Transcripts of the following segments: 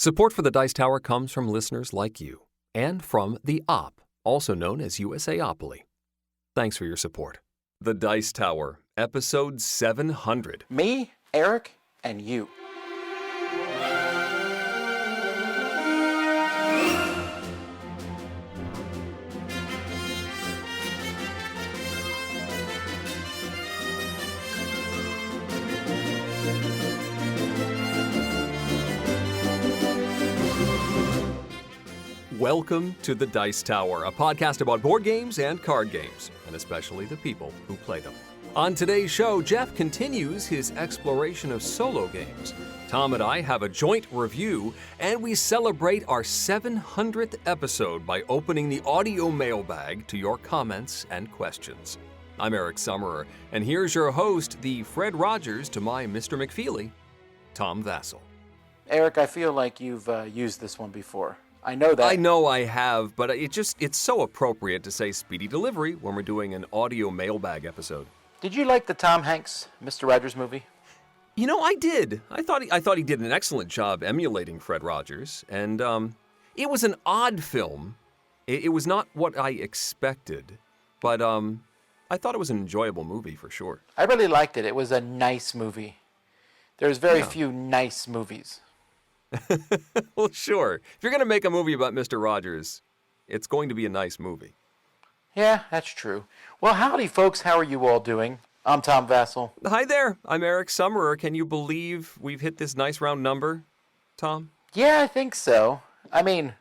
Support for the Dice Tower comes from listeners like you and from TheOp, also known as USAopoly. Thanks for your support. The Dice Tower, episode 700. Me, Eric, and you. Welcome to the Dice Tower, a podcast about board games and card games, and especially the people who play them. On today's show, Geoff continues his exploration of solo games. Tom and I have a joint review, and we celebrate our 700th episode by opening the audio mailbag to your comments and questions. I'm Eric Summerer, and here's your host, the Fred Rogers to my Mr. McFeely, Tom Vassell. Eric, I feel like you've used this one before. I know that. I know I have, but it's so appropriate to say speedy delivery when we're doing an audio mailbag episode. Did you like the Tom Hanks Mr. Rogers movie? You know, I did. I thought he did an excellent job emulating Fred Rogers, and it was an odd film. It was not what I expected, but I thought it was an enjoyable movie for sure. I really liked it. It was a nice movie. There's very few nice movies. Well, sure. If you're going to make a movie about Mr. Rogers, it's going to be a nice movie. Yeah, that's true. Well, howdy, folks. How are you all doing? I'm Tom Vassell. Hi there. I'm Eric Summerer. Can you believe we've hit this nice round number, Tom? Yeah, I think so. I mean,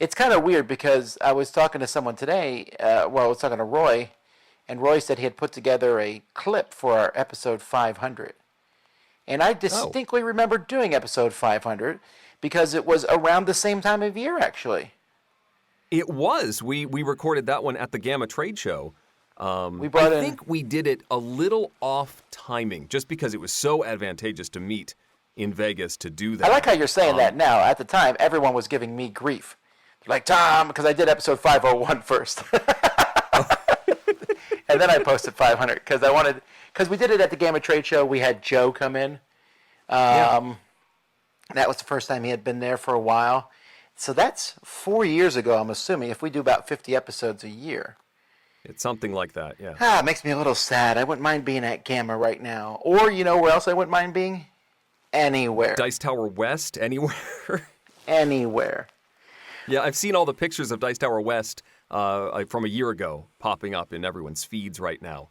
it's kind of weird because I was talking to someone today. I was talking to Roy, and Roy said he had put together a clip for our episode 500. And I distinctly remember doing episode 500 because it was around the same time of year, actually. It was. We recorded that one at the Gamma Trade Show. I think we did it a little off timing, just because it was so advantageous to meet in Vegas to do that. I like how you're saying that now. At the time, everyone was giving me grief. They're like, Tom, because I did episode 501 first. And then I posted 500 because we did it at the Gamma Trade Show. We had Joe come in. That was the first time he had been there for a while. So that's 4 years ago, I'm assuming, if we do about 50 episodes a year. It's something like that, yeah. It makes me a little sad. I wouldn't mind being at Gamma right now. Or, you know where else I wouldn't mind being? Anywhere. Dice Tower West, anywhere? Anywhere. Yeah, I've seen all the pictures of Dice Tower West from a year ago popping up in everyone's feeds right now,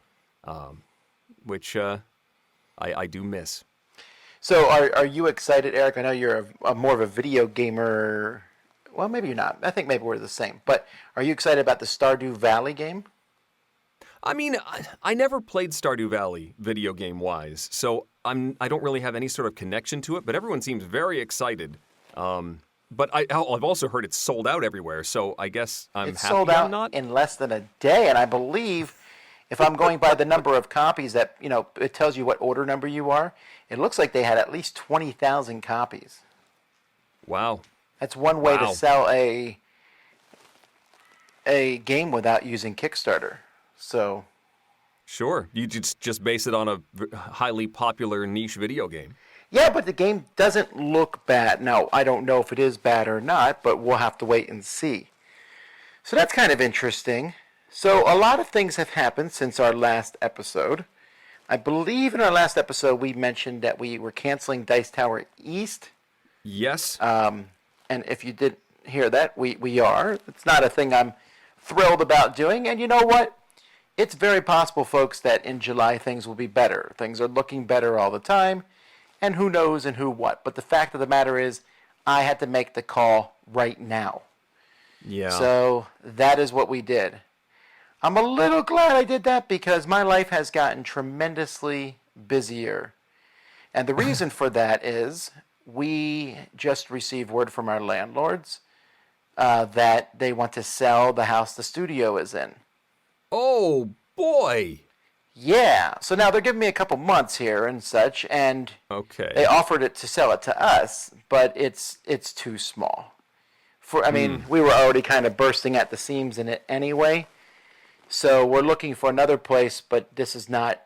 which I do miss. So are you excited, Eric? I know you're more of a video gamer. Well, maybe you're not. I think maybe we're the same. But are you excited about the Stardew Valley game? I mean, I never played Stardew Valley video game-wise, so I don't really have any sort of connection to it, but everyone seems very excited. But I've also heard it's sold out everywhere, so I guess it's happy sold out I'm not. In less than a day, and I believe if I'm going by the number of copies that, it tells you what order number you are, it looks like they had at least 20,000 copies. Wow. That's one way to sell a game without using Kickstarter. So, sure. You just base it on a highly popular niche video game. Yeah, but the game doesn't look bad. Now, I don't know if it is bad or not, but we'll have to wait and see. So that's kind of interesting. So a lot of things have happened since our last episode. I believe in our last episode we mentioned that we were canceling Dice Tower East. Yes. And if you didn't hear that, we are. It's not a thing I'm thrilled about doing. And you know what? It's very possible, folks, that in July things will be better. Things are looking better all the time. And who knows and who what. But the fact of the matter is, I had to make the call right now. Yeah. So that is what we did. I'm a little glad I did that because my life has gotten tremendously busier. And the reason for that is we just received word from our landlords that they want to sell the house the studio is in. Oh, boy. Yeah. So now they're giving me a couple months here and such, and they offered it to sell it to us, but it's too small. We were already kind of bursting at the seams in it anyway. So we're looking for another place, but this is not.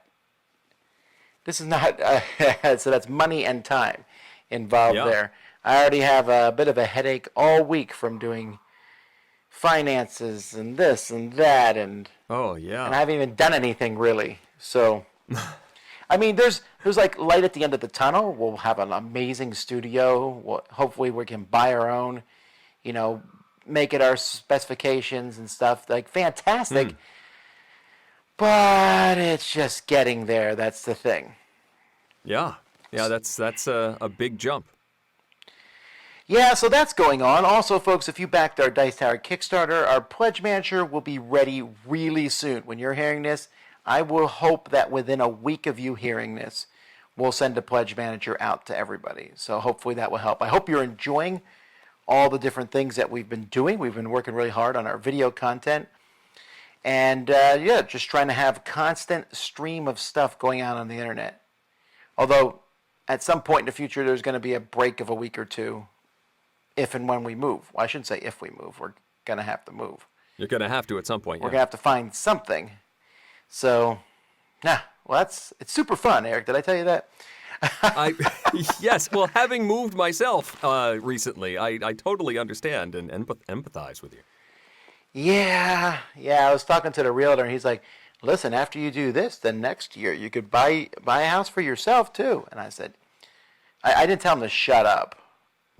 So that's money and time involved there. I already have a bit of a headache all week from doing finances and this and that, and Oh, yeah. I haven't even done anything really. So, I mean, there's like light at the end of the tunnel. We'll have an amazing studio. Hopefully we can buy our own, make it our specifications and stuff. Like, fantastic. But it's just getting there. That's the thing. Yeah. Yeah, that's a big jump. Yeah, so that's going on. Also, folks, if you backed our Dice Tower Kickstarter, our Pledge Manager will be ready really soon. When you're hearing this, I will hope that within a week of you hearing this, we'll send a Pledge Manager out to everybody. So hopefully that will help. I hope you're enjoying all the different things that we've been doing. We've been working really hard on our video content. And, just trying to have constant stream of stuff going on the internet. Although, at some point in the future, there's going to be a break of a week or two. If and when we move. Well, I shouldn't say if we move. We're going to have to move. You're going to have to at some point, We're going to have to find something. So, it's super fun, Eric. Did I tell you that? Yes, well, having moved myself recently, I totally understand and empathize with you. Yeah, I was talking to the realtor, and he's like, listen, after you do this, then next year you could buy a house for yourself, too. And I said, I didn't tell him to shut up.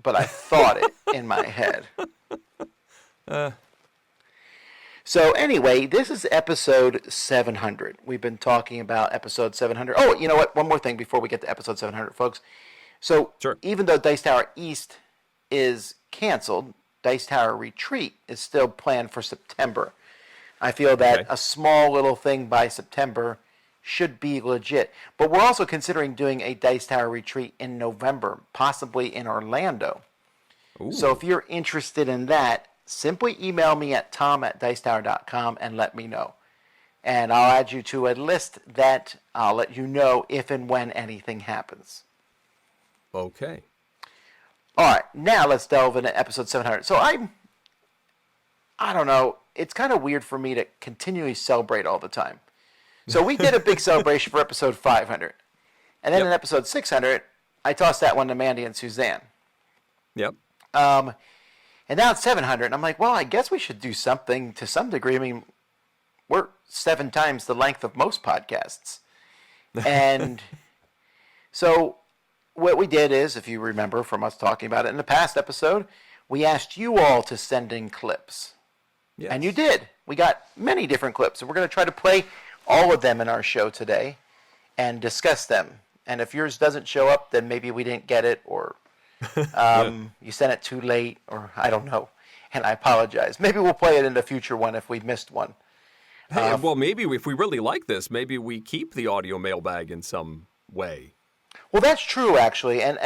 But I thought it in my head. So anyway, this is episode 700. We've been talking about episode 700. Oh, you know what? One more thing before we get to episode 700, folks. So Sure. Even though Dice Tower East is canceled, Dice Tower Retreat is still planned for September. I feel that a small little thing by September should be legit. But we're also considering doing a Dice Tower Retreat in November, possibly in Orlando. Ooh. So if you're interested in that, simply email me at tom@dicetower.com and let me know. And I'll add you to a list that I'll let you know if and when anything happens. Okay. All right, now let's delve into episode 700. So I don't know, it's kind of weird for me to continually celebrate all the time. So we did a big celebration for episode 500. And then in episode 600, I tossed that one to Mandy and Suzanne. Yep. And now it's 700, and I'm like, well, I guess we should do something to some degree. I mean, we're 7 times the length of most podcasts. And so what we did is, if you remember from us talking about it in the past episode, we asked you all to send in clips. Yes. And you did. We got many different clips, and we're going to try to play all of them in our show today and discuss them. And if yours doesn't show up, then maybe we didn't get it, or you sent it too late, or I don't know. And I apologize. Maybe we'll play it in the future one if we missed one. Hey, well, maybe if we really like this, maybe we keep the audio mailbag in some way. Well, that's true, actually. And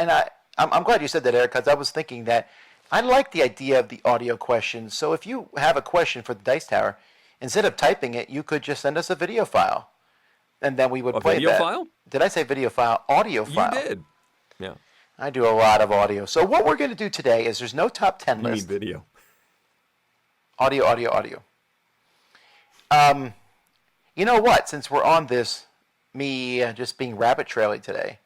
I'm glad you said that, Eric, because I was thinking that I like the idea of the audio questions. So if you have a question for the Dice Tower, instead of typing it, you could just send us a video file, and then we would play that. A video file? Did I say video file? Audio file. You did. Yeah. I do a lot of audio. So what we're going to do today is there's no top 10 You list. mean video. Audio. You know what? Since we're on this, me just being rabbit trailing today,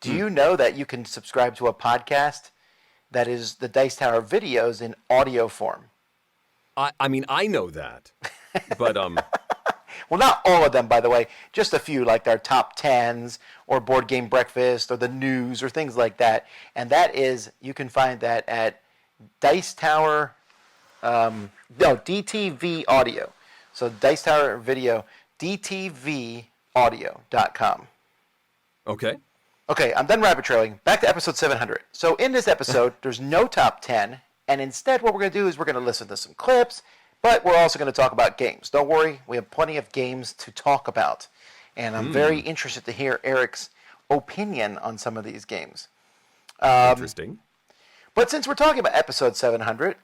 do you know that you can subscribe to a podcast that is the Dice Tower videos in audio form? I mean, I know that, but Well, not all of them, by the way. Just a few, like our top 10s or Board Game Breakfast or the news or things like that. And that is, you can find that at Dice Tower, DTV Audio. So Dice Tower Video, DTVaudio.com. Okay. Okay, I'm done rabbit trailing. Back to episode 700. So in this episode, there's no top 10. And instead, what we're going to do is we're going to listen to some clips. But we're also going to talk about games. Don't worry, we have plenty of games to talk about. And I'm very interested to hear Eric's opinion on some of these games. Interesting. But since we're talking about episode 700,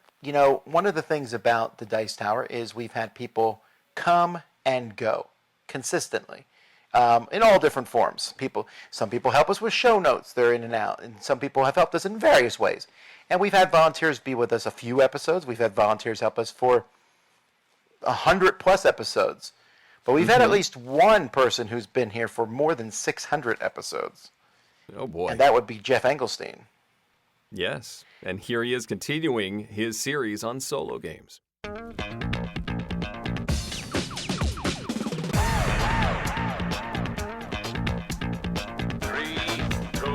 one of the things about the Dice Tower is we've had people come and go consistently in all different forms. Some people help us with show notes. They're in and out. And some people have helped us in various ways. And we've had volunteers be with us a few episodes. We've had volunteers help us for 100+ episodes. But we've had at least one person who's been here for more than 600 episodes. Oh, boy. And that would be Geoff Engelstein. Yes, and here he is continuing his series on solo games. 3, 2,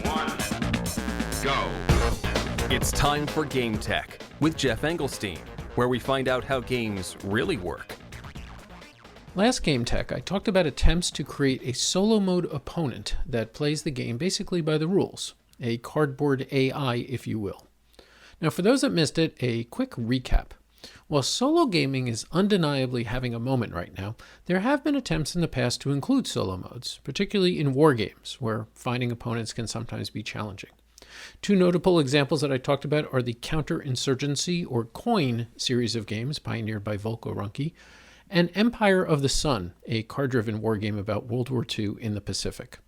1, go. It's time for Game Tech with Geoff Engelstein, where we find out how games really work. Last Game Tech, I talked about attempts to create a solo mode opponent that plays the game basically by the rules, a cardboard AI, if you will. Now, for those that missed it, a quick recap. While solo gaming is undeniably having a moment right now, there have been attempts in the past to include solo modes, particularly in war games, where finding opponents can sometimes be challenging. Two notable examples that I talked about are the Counterinsurgency or Coin series of games pioneered by Volko Ruhnke, and Empire of the Sun, a card-driven war game about World War II in the Pacific.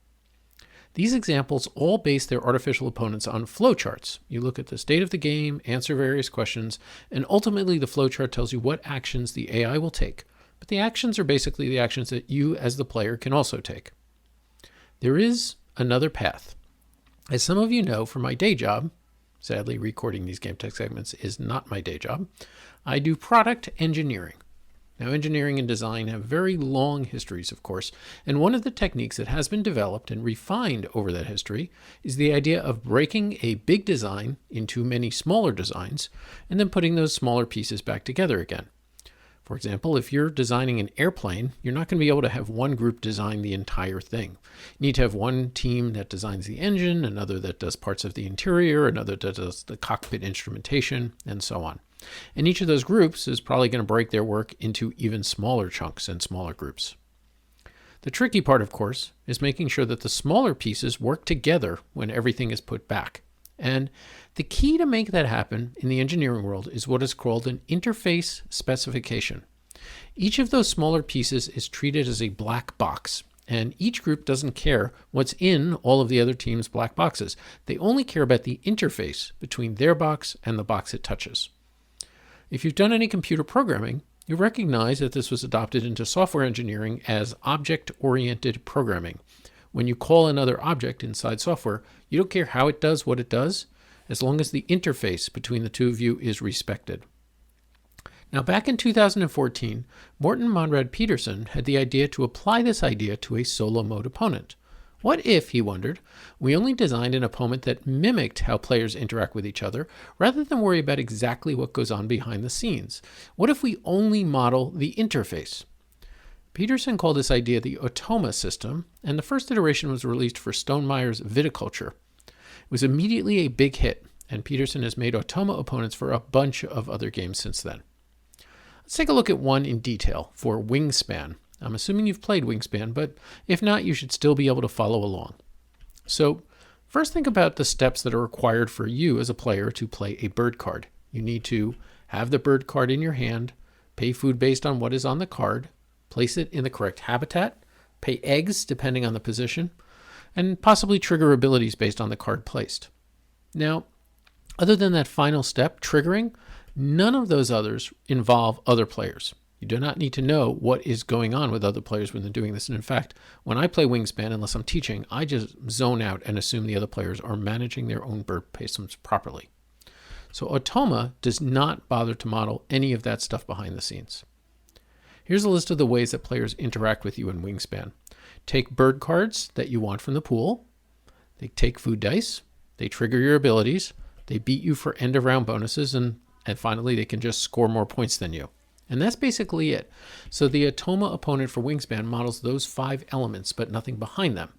These examples all base their artificial opponents on flowcharts. You look at the state of the game, answer various questions, and ultimately the flowchart tells you what actions the AI will take. But the actions are basically the actions that you as the player can also take. There is another path. As some of you know from my day job, sadly recording these Game Tech segments is not my day job, I do product engineering. Now, engineering and design have very long histories, of course, and one of the techniques that has been developed and refined over that history is the idea of breaking a big design into many smaller designs and then putting those smaller pieces back together again. For example, if you're designing an airplane, you're not going to be able to have one group design the entire thing. You need to have one team that designs the engine, another that does parts of the interior, another that does the cockpit instrumentation, and so on. And each of those groups is probably going to break their work into even smaller chunks and smaller groups. The tricky part, of course, is making sure that the smaller pieces work together when everything is put back. And the key to make that happen in the engineering world is what is called an interface specification. Each of those smaller pieces is treated as a black box, and each group doesn't care what's in all of the other team's black boxes. They only care about the interface between their box and the box it touches. If you've done any computer programming, you recognize that this was adopted into software engineering as object-oriented programming. When you call another object inside software, you don't care how it does what it does, as long as the interface between the two of you is respected. Now, back in 2014, Morten Monrad Peterson had the idea to apply this idea to a solo mode opponent. What if, he wondered, we only designed an opponent that mimicked how players interact with each other, rather than worry about exactly what goes on behind the scenes? What if we only model the interface? Peterson called this idea the Automa system, and the first iteration was released for Stonemeyer's Viticulture. It was immediately a big hit, and Peterson has made Automa opponents for a bunch of other games since then. Let's take a look at one in detail for Wingspan. I'm assuming you've played Wingspan, but if not, you should still be able to follow along. So, first think about the steps that are required for you as a player to play a bird card. You need to have the bird card in your hand, pay food based on what is on the card, place it in the correct habitat, pay eggs depending on the position, and possibly trigger abilities based on the card placed. Now, other than that final step, triggering, none of those others involve other players. You do not need to know what is going on with other players when they're doing this. And in fact, when I play Wingspan, unless I'm teaching, I just zone out and assume the other players are managing their own bird placements properly. So Automa does not bother to model any of that stuff behind the scenes. Here's a list of the ways that players interact with you in Wingspan. Take bird cards that you want from the pool. They take food dice. They trigger your abilities. They beat you for end of round bonuses. And finally, they can just score more points than you. And that's basically it. So the Automa opponent for Wingspan models those 5 elements, but nothing behind them.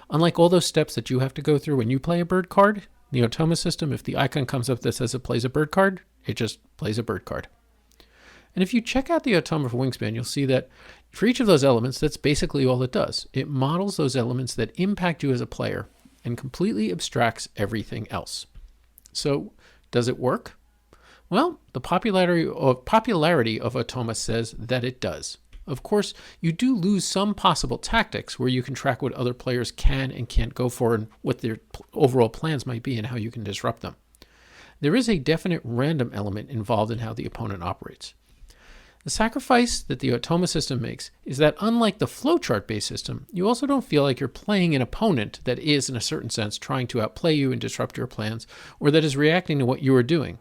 Unlike all those steps that you have to go through when you play a bird card, the Automa system, if the icon comes up that says it plays a bird card, it just plays a bird card. And if you check out the Automa for Wingspan, you'll see that for each of those elements, that's basically all it does. It models those elements that impact you as a player and completely abstracts everything else. So, does it work? Well, the popularity of Automa says that it does. Of course, you do lose some possible tactics where you can track what other players can and can't go for and what their overall plans might be and how you can disrupt them. There is a definite random element involved in how the opponent operates. The sacrifice that the Automa system makes is that unlike the flowchart-based system, you also don't feel like you're playing an opponent that is, in a certain sense, trying to outplay you and disrupt your plans, or that is reacting to what you are doing.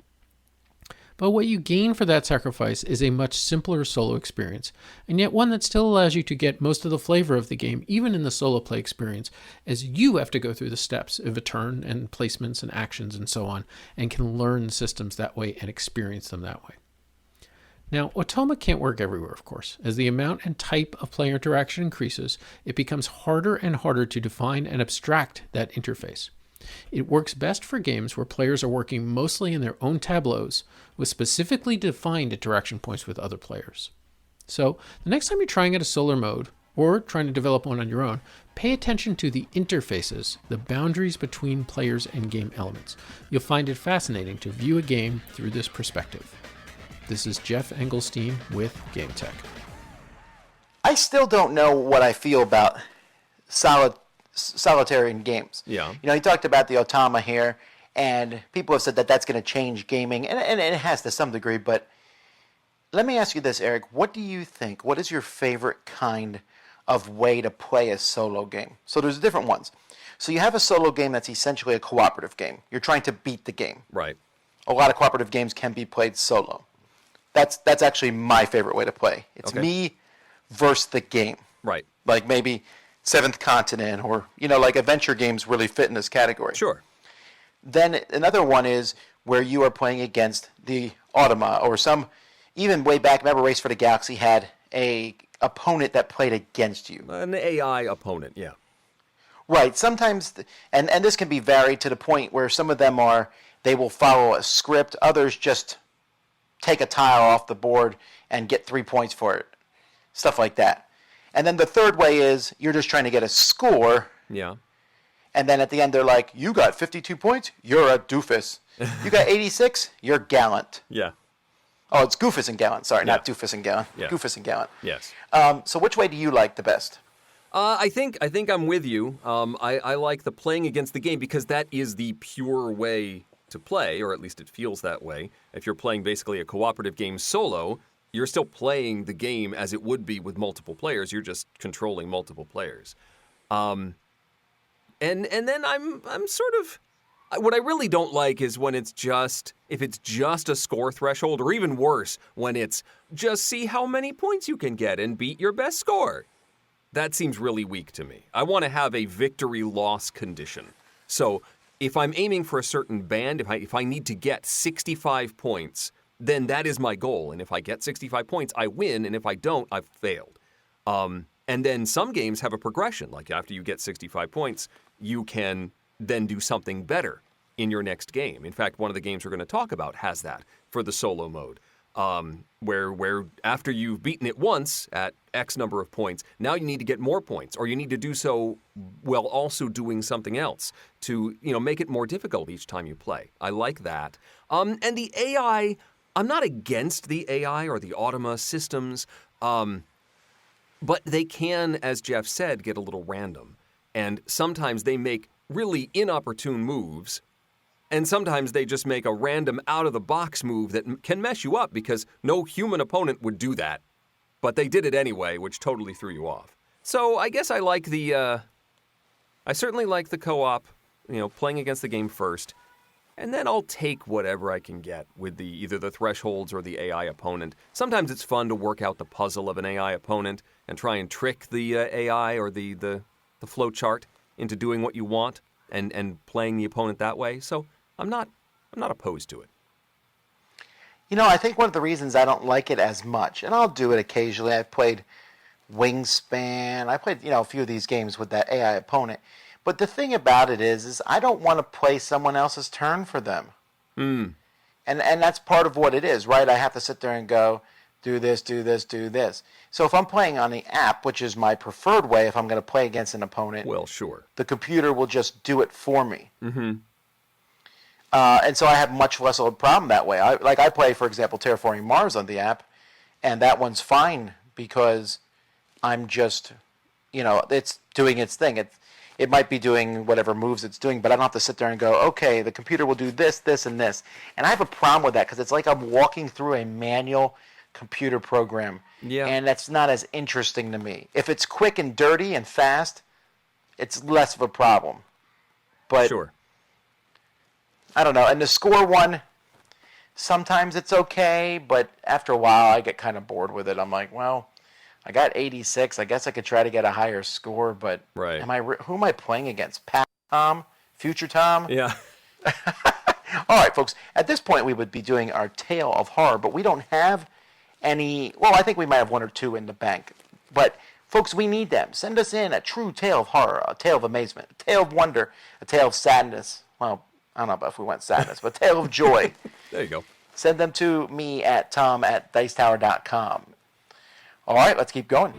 But what you gain for that sacrifice is a much simpler solo experience, and yet one that still allows you to get most of the flavor of the game, even in the solo play experience, as you have to go through the steps of a turn and placements and actions and so on, and can learn systems that way and experience them that way. Now, Automa can't work everywhere, of course. As the amount and type of player interaction increases, it becomes harder and harder to define and abstract that interface. It works best for games where players are working mostly in their own tableaus with specifically defined interaction points with other players. So, the next time you're trying out a solo mode, or trying to develop one on your own, pay attention to the interfaces, the boundaries between players and game elements. You'll find it fascinating to view a game through this perspective. This is Geoff Engelstein with GameTech. I still don't know what I feel about solitary in games. Yeah. You talked about the Automa here, and people have said that that's going to change gaming, and it has to some degree, but let me ask you this, Eric. What do you think? What is your favorite kind of way to play a solo game? So there's different ones. So you have a solo game that's essentially a cooperative game. You're trying to beat the game. Right. A lot of cooperative games can be played solo. That's actually my favorite way to play. It's me versus the game. Right. Like maybe Seventh Continent or, like adventure games really fit in this category. Sure. Then another one is where you are playing against the Automa or even way back, remember Race for the Galaxy had a opponent that played against you. An AI opponent, yeah. Right. Sometimes, and this can be varied to the point where some of them they will follow a script. Others just take a tile off the board and get 3 points for it. Stuff like that. And then the third way is you're just trying to get a score. Yeah. And then at the end they're like, you got 52 points? You're a doofus. You got 86? You're gallant. Yeah. Oh, it's Goofus and Gallant. Sorry, Yeah. not Doofus and Gallant. Yeah. Goofus and Gallant. Yes. So which way do you like the best? I think I'm with you. I like the playing against the game because that is the pure way to play, or at least it feels that way. If you're playing basically a cooperative game solo, you're still playing the game as it would be with multiple players. You're just controlling multiple players. And then I'm sort of, what I really don't like is when if it's just a score threshold, or even worse, when it's just see how many points you can get and beat your best score. That seems really weak to me. I want to have a victory-loss condition. So if I'm aiming for a certain band, if I need to get 65 points, then that is my goal. And if I get 65 points, I win. And if I don't, I've failed. And then some games have a progression. Like after you get 65 points, you can then do something better in your next game. In fact, one of the games we're going to talk about has that for the solo mode. Where after you've beaten it once at X number of points, now you need to get more points, or you need to do so while also doing something else to, make it more difficult each time you play. I like that. And the AI, I'm not against the AI or the Automa systems, but they can, as Geoff said, get a little random. And sometimes they make really inopportune moves. And sometimes they just make a random out-of-the-box move that can mess you up because no human opponent would do that. But they did it anyway, which totally threw you off. So I guess I certainly like the co-op, playing against the game first. And then I'll take whatever I can get with either the thresholds or the AI opponent. Sometimes it's fun to work out the puzzle of an AI opponent and try and trick the AI or the flowchart into doing what you want and playing the opponent that way. So I'm not opposed to it. I think one of the reasons I don't like it as much, and I'll do it occasionally, I've played Wingspan, I played, a few of these games with that AI opponent, but the thing about it is I don't want to play someone else's turn for them. And that's part of what it is, right? I have to sit there and go, do this, do this, do this. So if I'm playing on the app, which is my preferred way if I'm going to play against an opponent, well, sure, the computer will just do it for me. Mm-hmm. And so I have much less of a problem that way. I play, for example, Terraforming Mars on the app, and that one's fine because I'm just, it's doing its thing. It might be doing whatever moves it's doing, but I don't have to sit there and go, okay, the computer will do this, this, and this. And I have a problem with that because it's like I'm walking through a manual computer program. Yeah. And that's not as interesting to me. If it's quick and dirty and fast, it's less of a problem. But Sure. I don't know. And the score one, sometimes it's okay, but after a while I get kind of bored with it. I'm like, well, I got 86. I guess I could try to get a higher score, but Right. who am I playing against? Past Tom? Future Tom? Yeah. All right, folks. At this point, we would be doing our tale of horror, but we don't have any. Well, I think we might have one or two in the bank. But, folks, we need them. Send us in a true tale of horror, a tale of amazement, a tale of wonder, a tale of sadness. Well, I don't know if we went sadness, but a tale of joy. There you go. Send them to me at tom@dicetower.com. All right, let's keep going.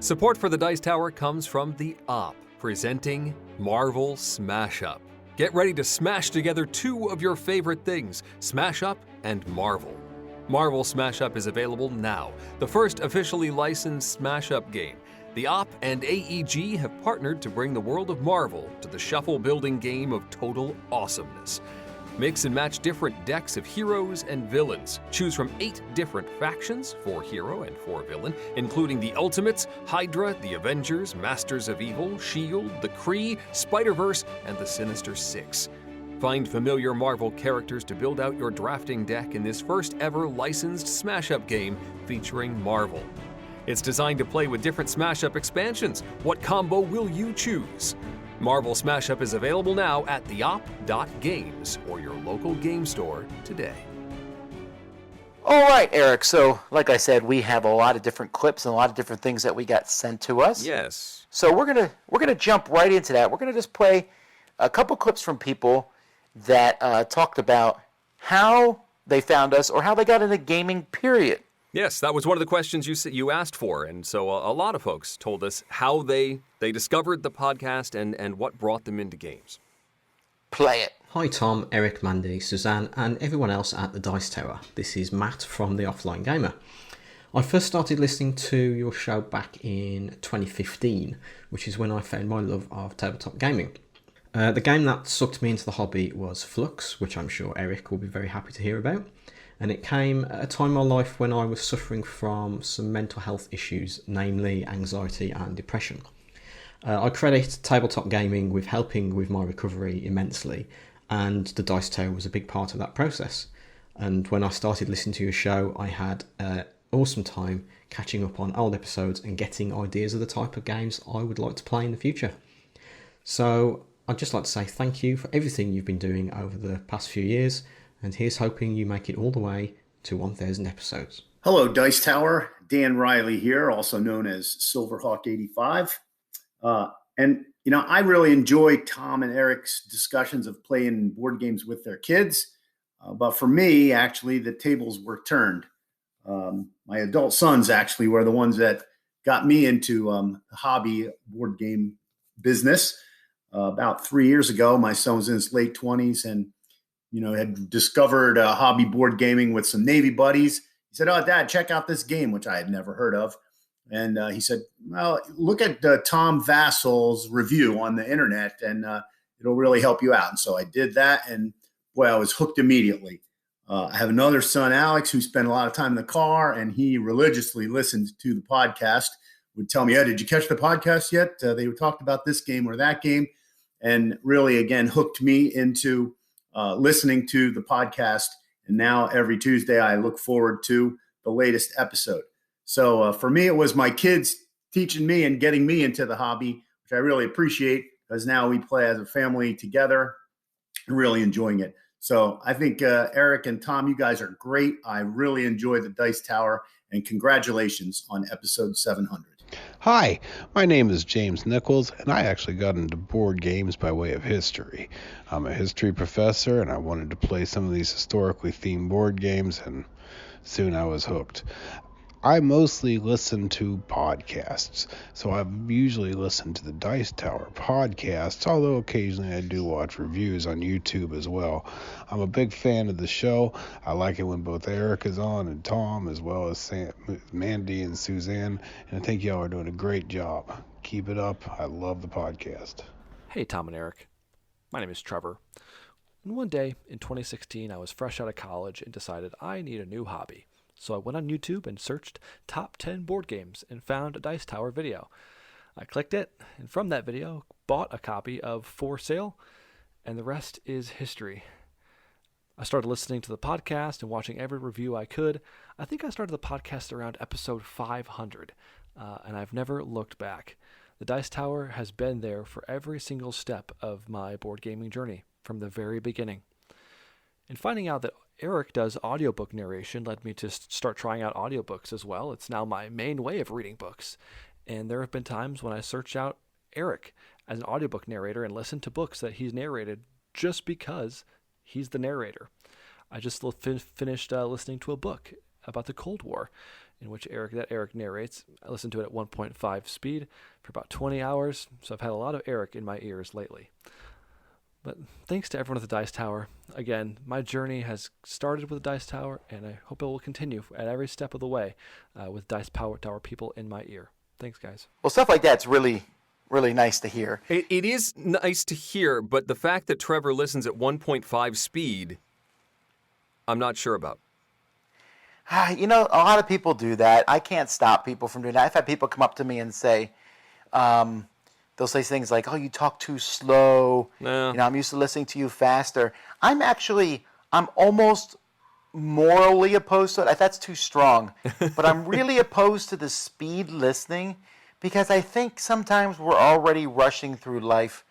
Support for the Dice Tower comes from TheOp, presenting Marvel Smash Up. Get ready to smash together two of your favorite things, Smash Up and Marvel. Marvel Smash Up is available now, the first officially licensed Smash Up game. TheOp and AEG have partnered to bring the world of Marvel to the shuffle-building game of total awesomeness. Mix and match different decks of heroes and villains. Choose from 8 different factions, 4 hero and 4 villain, including the Ultimates, Hydra, the Avengers, Masters of Evil, S.H.I.E.L.D., the Kree, Spider-Verse, and the Sinister Six. Find familiar Marvel characters to build out your drafting deck in this first ever licensed Smash-Up game featuring Marvel. It's designed to play with different Smash-Up expansions. What combo will you choose? Marvel Smash-Up is available now at TheOp.games or your local game store today. All right, Eric. So, like I said, we have a lot of different clips and a lot of different things that we got sent to us. Yes. So we're gonna jump right into that. We're gonna just play a couple clips from people that talked about how they found us or how they got into gaming. Period. Yes, that was one of the questions you asked for, and so a lot of folks told us how they discovered the podcast and what brought them into games. Play it. Hi Tom, Eric, Mandy, Suzanne and everyone else at the Dice Tower. This is Matt from The Offline Gamer. I first started listening to your show back in 2015, which is when I found my love of tabletop gaming. The game that sucked me into the hobby was Flux, which I'm sure Eric will be very happy to hear about. And it came at a time in my life when I was suffering from some mental health issues, namely anxiety and depression. I credit tabletop gaming with helping with my recovery immensely, and the Dice Tower was a big part of that process. And when I started listening to your show, I had an awesome time catching up on old episodes and getting ideas of the type of games I would like to play in the future. So I'd just like to say thank you for everything you've been doing over the past few years, and here's hoping you make it all the way to 1,000 episodes. Hello, Dice Tower. Dan Riley here, also known as Silverhawk85. And, you know, I really enjoy Tom and Eric's discussions of playing board games with their kids. But for me, actually, the tables were turned. My adult sons actually were the ones that got me into the hobby board game business. About 3 years ago, my son was in his late 20s and, you know, had discovered hobby board gaming with some Navy buddies. He said, "Oh, Dad, check out this game," which I had never heard of. And he said, "Well, look at Tom Vassal's review on the internet, and it'll really help you out." And so I did that, and boy, I was hooked immediately. I have another son, Alex, who spent a lot of time in the car, and he religiously listened to the podcast, would tell me, "Yeah, did you catch the podcast yet? They talked about this game or that game," and really, again, hooked me into listening to the podcast. And now every Tuesday, I look forward to the latest episode. So for me, it was my kids teaching me and getting me into the hobby, which I really appreciate, because now we play as a family together and really enjoying it. So I think Eric and Tom, you guys are great. I really enjoy the Dice Tower, and congratulations on episode 700. Hi, my name is James Nichols, and I actually got into board games by way of history. I'm a history professor, and I wanted to play some of these historically themed board games, and soon I was hooked. I mostly listen to podcasts, so I've usually listened to the Dice Tower podcasts, although occasionally I do watch reviews on YouTube as well. I'm a big fan of the show. I like it when both Eric is on and Tom, as well as Mandy and Suzanne, and I think y'all are doing a great job. Keep it up. I love the podcast. Hey, Tom and Eric. My name is Trevor. And one day in 2016, I was fresh out of college and decided I need a new hobby. So I went on YouTube and searched top 10 board games and found a Dice Tower video. I clicked it, and from that video, bought a copy of For Sale, and the rest is history. I started listening to the podcast and watching every review I could. I think I started the podcast around episode 500, and I've never looked back. The Dice Tower has been there for every single step of my board gaming journey from the very beginning. And finding out that Eric does audiobook narration led me to start trying out audiobooks as well. It's now my main way of reading books. And there have been times when I search out Eric as an audiobook narrator and listen to books that he's narrated just because he's the narrator. I just finished listening to a book about the Cold War in which Eric narrates. I listened to it at 1.5 speed for about 20 hours, so I've had a lot of Eric in my ears lately. But thanks to everyone at the Dice Tower. Again, my journey has started with the Dice Tower, and I hope it will continue at every step of the way with Dice Tower people in my ear. Thanks, guys. Well, stuff like that's really, really nice to hear. It is nice to hear, but the fact that Trevor listens at 1.5 speed, I'm not sure about. You know, a lot of people do that. I can't stop people from doing that. I've had people come up to me and say, they'll say things like, "Oh, you talk too slow. No. You know, I'm used to listening to you faster." I'm almost morally opposed to it. That's too strong. But I'm really opposed to the speed listening because I think sometimes we're already rushing through life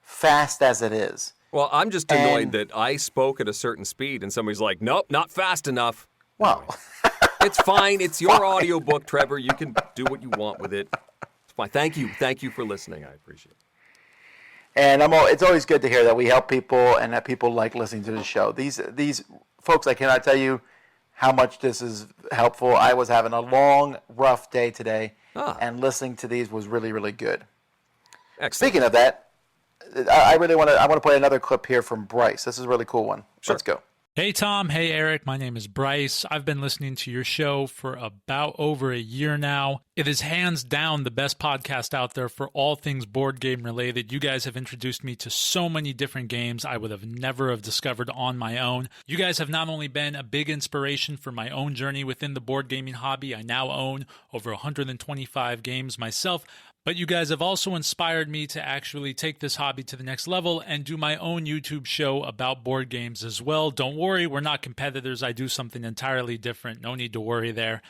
fast as it is. Well, I'm just annoyed that I spoke at a certain speed and somebody's like, "Nope, not fast enough." Well, it's fine. It's your audiobook, Trevor. You can do what you want with it. It's fine. Thank you for listening. I appreciate it. And it's always good to hear that we help people and that people like listening to the show. These folks, I cannot tell you how much this is helpful. I was having a long, rough day today, and listening to these was really, really good. Excellent. Speaking of that, I want to play another clip here from Bryce. This is a really cool one. Sure. Let's go. Hey, Tom. Hey, Eric. My name is Bryce. I've been listening to your show for about over a year now. It is hands down the best podcast out there for all things board game related. You guys have introduced me to so many different games I would have never have discovered on my own. You guys have not only been a big inspiration for my own journey within the board gaming hobby. I now own over 125 games myself. But you guys have also inspired me to actually take this hobby to the next level and do my own YouTube show about board games as well. Don't worry, we're not competitors. I do something entirely different. No need to worry there.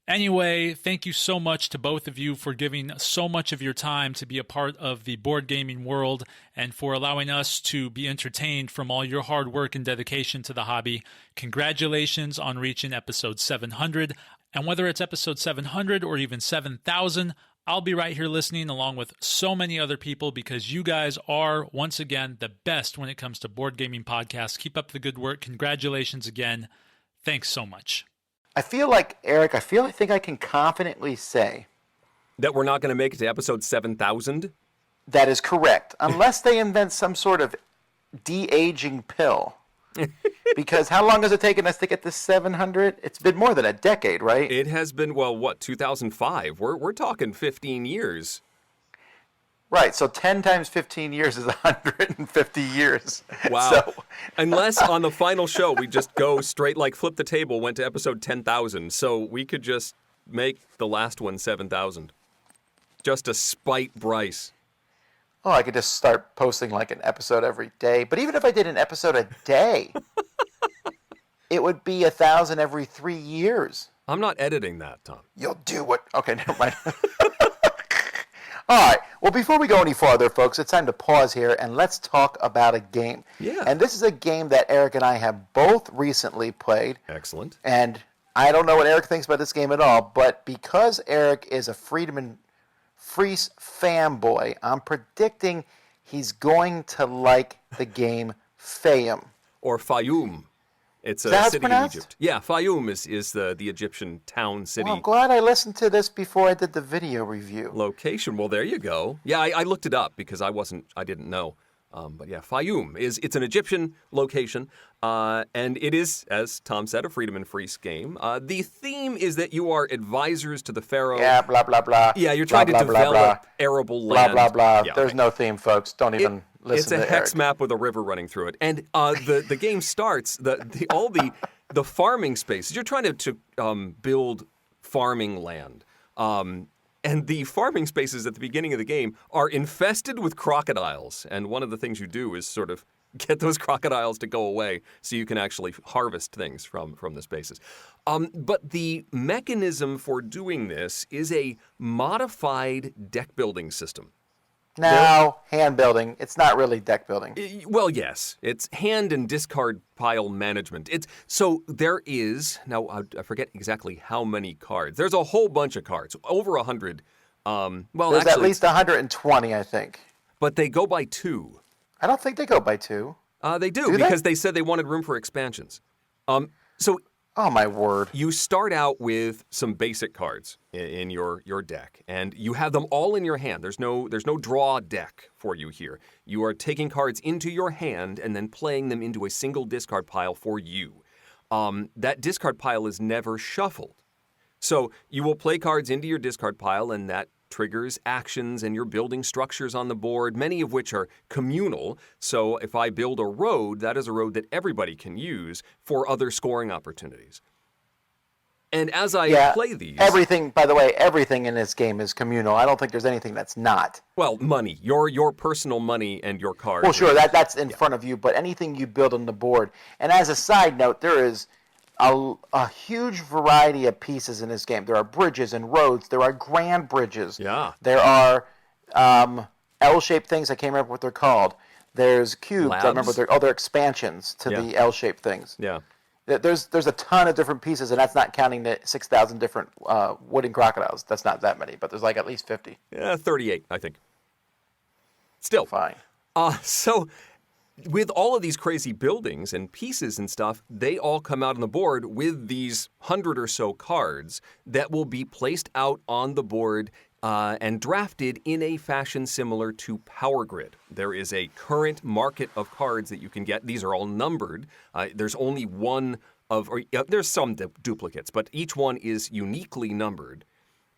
Anyway, thank you so much to both of you for giving so much of your time to be a part of the board gaming world and for allowing us to be entertained from all your hard work and dedication to the hobby. Congratulations on reaching episode 700. And whether it's episode 700 or even 7,000, I'll be right here listening along with so many other people because you guys are, once again, the best when it comes to board gaming podcasts. Keep up the good work. Congratulations again. Thanks so much. I feel like, Eric, I think I can confidently say that we're not going to make it to episode 7,000? That is correct. Unless they invent some sort of de-aging pill. Because how long has it taken us to get to 700? It's been more than a decade, right? It has been, 2005? We're talking 15 years. Right, so 10 times 15 years is 150 years. Wow. So. Unless on the final show we just go straight, like flip the table, went to episode 10,000. So we could just make the last one 7,000. Just to spite Bryce. Oh, I could just start posting like an episode every day. But even if I did an episode a day, it would be 1,000 every 3 years. I'm not editing that, Tom. You'll do what? Okay, never mind. All right. Well, before we go any farther, folks, it's time to pause here and let's talk about a game. Yeah. And this is a game that Eric and I have both recently played. Excellent. And I don't know what Eric thinks about this game at all, but because Eric is a Friedemann Friese fanboy, I'm predicting he's going to like the game Faiyum. Or Faiyum. It's a city in Egypt. Yeah, Faiyum is the Egyptian town city. Well, I'm glad I listened to this before I did the video review. Location. Well, there you go. Yeah, I looked it up because I didn't know. But yeah, Faiyum it's an Egyptian location, and it is, as Tom said, a Friedemann Friese game. The theme is that you are advisors to the pharaoh. Yeah, blah blah blah. Yeah, you're trying to develop arable land. Blah blah blah. Yeah, There's no theme, folks. Don't even listen It's a to hex Eric. map with a river running through it, and the game starts all the farming spaces. You're trying to build farming land, and the farming spaces at the beginning of the game are infested with crocodiles. And one of the things you do is sort of get those crocodiles to go away so you can actually harvest things from the spaces. But the mechanism for doing this is a modified deck building system. Now, hand building. It's not really deck building. Well, yes, it's hand and discard pile management. There is now I forget exactly how many cards. There's a whole bunch of cards, over 100. There's at least 120, I think. But they go by 2. I don't think they go by 2. They do because they said they wanted room for expansions. Oh my word! You start out with some basic cards in your deck, and you have them all in your hand. There's no draw deck for you here. You are taking cards into your hand and then playing them into a single discard pile for you. That discard pile is never shuffled. So you will play cards into your discard pile, and that triggers actions, and you're building structures on the board, many of which are communal. So if I build a road, that is a road that everybody can use for other scoring opportunities. And as I play these... Everything, by the way, everything in this game is communal. I don't think there's anything that's not. Well, money. Your personal money and your cards. Well, sure, that's in front of you, but anything you build on the board. And as a side note, there is a huge variety of pieces in this game. There are bridges and roads. There are grand bridges. Yeah. There are L-shaped things. I can't remember what they're called. There's cubes. Labs? I remember they're expansions to the L-shaped things. Yeah. There's a ton of different pieces, and that's not counting the 6,000 different wooden crocodiles. That's not that many, but there's like at least 50. Yeah, 38, I think. Still. Fine. So with all of these crazy buildings and pieces and stuff, they all come out on the board with these 100 or so cards that will be placed out on the board and drafted in a fashion similar to Power Grid. There is a current market of cards that you can get. These are all numbered. There's only one there's some duplicates, but each one is uniquely numbered.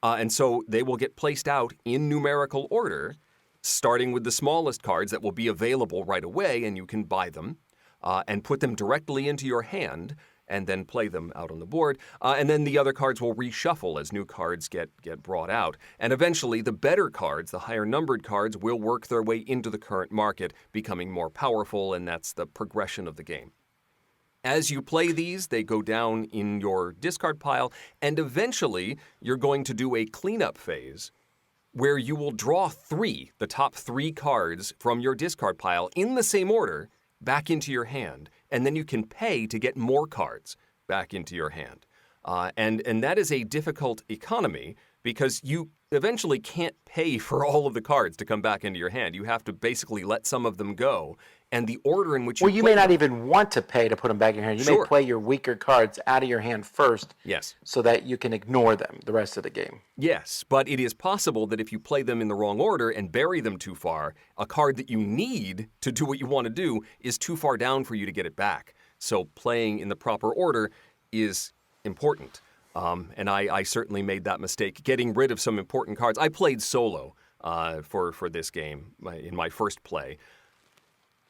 And so they will get placed out in numerical order, starting with the smallest cards that will be available right away, and you can buy them and put them directly into your hand and then play them out on the board. And then the other cards will reshuffle as new cards get brought out. And eventually, the better cards, the higher numbered cards, will work their way into the current market, becoming more powerful, and that's the progression of the game. As you play these, they go down in your discard pile, and eventually, you're going to do a cleanup phase where you will draw the top 3 cards from your discard pile in the same order back into your hand, and then you can pay to get more cards back into your hand. And that is a difficult economy because you eventually can't pay for all of the cards to come back into your hand. You have to basically let some of them go. And the order in which you you may not even want to pay to put them back in your hand. You may play your weaker cards out of your hand first. Yes. So that you can ignore them the rest of the game. Yes, but it is possible that if you play them in the wrong order and bury them too far, a card that you need to do what you want to do is too far down for you to get it back. So playing in the proper order is important. And I certainly made that mistake, getting rid of some important cards. I played solo for this game in my first play.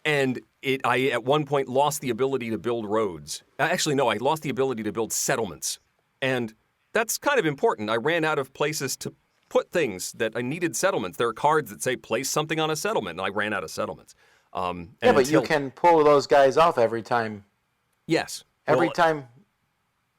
And I, at one point, lost the ability to build roads. Actually, no, I lost the ability to build settlements. And that's kind of important. I ran out of places to put things that I needed settlements. There are cards that say, place something on a settlement, and I ran out of settlements. But you can pull those guys off every time. Yes. Every time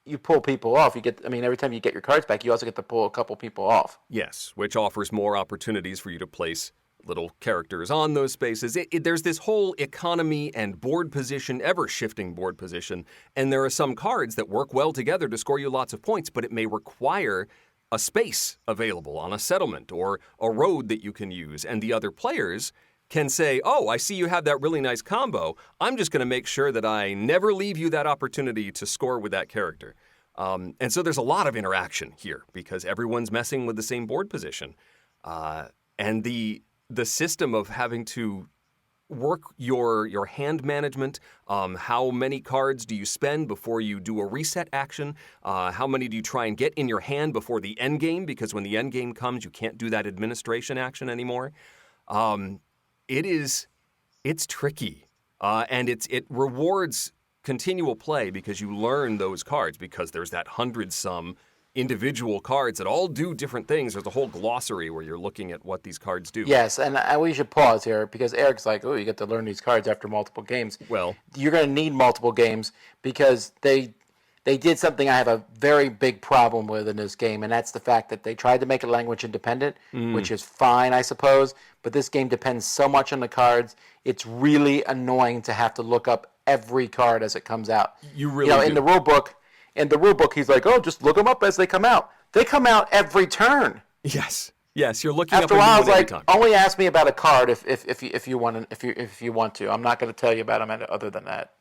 you pull people off, every time you get your cards back, you also get to pull a couple people off. Yes, which offers more opportunities for you to place little characters on those spaces. There's this whole economy and board position, ever-shifting board position, and there are some cards that work well together to score you lots of points, but it may require a space available on a settlement or a road that you can use, and the other players can say, oh, I see you have that really nice combo. I'm just going to make sure that I never leave you that opportunity to score with that character. And so there's a lot of interaction here because everyone's messing with the same board position. And the system of having to work your hand management, how many cards do you spend before you do a reset action, how many do you try and get in your hand before the end game, because when the end game comes, you can't do that administration action anymore. It is It's tricky, and it rewards continual play because you learn those cards, because there's that 100-some individual cards that all do different things. There's a whole glossary where you're looking at what these cards do. Yes, and we should pause here because Eric's like, oh, you get to learn these cards after multiple games. Well, you're going to need multiple games because they did something I have a very big problem with in this game, and that's the fact that they tried to make it language independent, which is fine, I suppose, but this game depends so much on the cards. It's really annoying to have to look up every card as it comes out. You really do. In the rule book, he's like, oh, just look them up as they come out. They come out every turn. Yes, you're looking After up a while, I was every like, time. only ask me about a card if you want to. I'm not going to tell you about them other than that.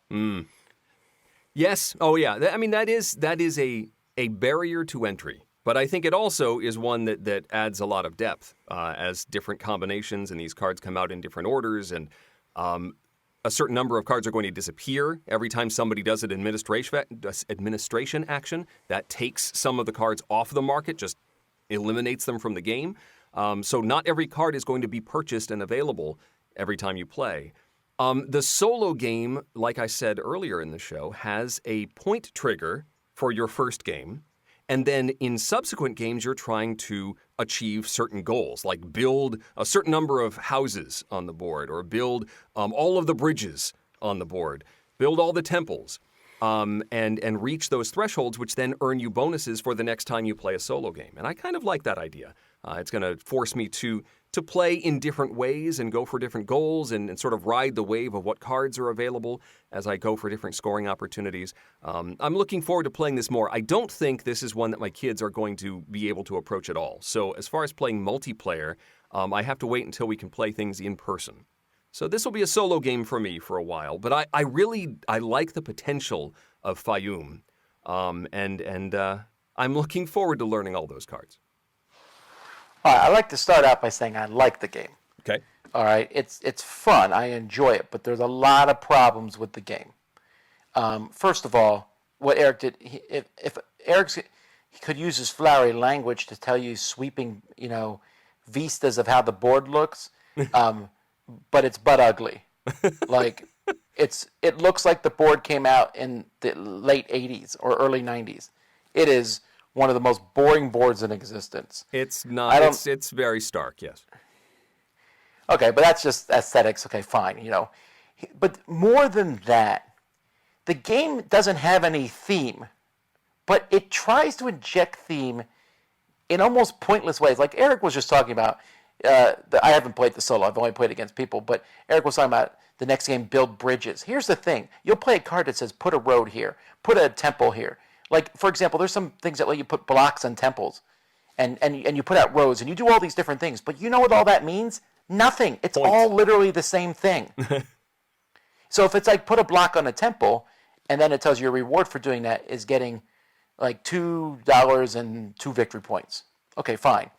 Yes. Oh, yeah. I mean, that is a barrier to entry. But I think it also is one that adds a lot of depth as different combinations and these cards come out in different orders. And a certain number of cards are going to disappear every time somebody does an administration action. That takes some of the cards off the market, just eliminates them from the game. So not every card is going to be purchased and available every time you play. The solo game, like I said earlier in the show, has a point trigger for your first game. And then in subsequent games, you're trying to achieve certain goals, like build a certain number of houses on the board, or build all of the bridges on the board, build all the temples, and reach those thresholds, which then earn you bonuses for the next time you play a solo game. And I kind of like that idea. It's going to force me to play in different ways and go for different goals and sort of ride the wave of what cards are available as I go for different scoring opportunities. I'm looking forward to playing this more. I don't think this is one that my kids are going to be able to approach at all. So as far as playing multiplayer, I have to wait until we can play things in person. So this will be a solo game for me for a while, but I really like the potential of Faiyum, and I'm looking forward to learning all those cards. All right, I'd like to start out by saying I like the game. Okay. All right, it's fun. I enjoy it, but there's a lot of problems with the game. First of all, what Eric did, if he could use his flowery language to tell you sweeping, vistas of how the board looks, but it's butt ugly. Like it looks like the board came out in the late 80s or early 90s. It is one of the most boring boards in existence. It's not. It's very stark, yes. Okay, but that's just aesthetics. Okay, fine, But more than that, the game doesn't have any theme, but it tries to inject theme in almost pointless ways. Like Eric was just talking about, I haven't played the solo. I've only played against people, but Eric was talking about the next game, build bridges. Here's the thing. You'll play a card that says put a road here, put a temple here. Like, for example, there's some things that let you put blocks on temples, and you put out roads, and you do all these different things. But you know what all that means? Nothing. It's all literally the same thing. So if it's like put a block on a temple, and then it tells you your reward for doing that is getting like $2 and 2 victory points. Okay, fine.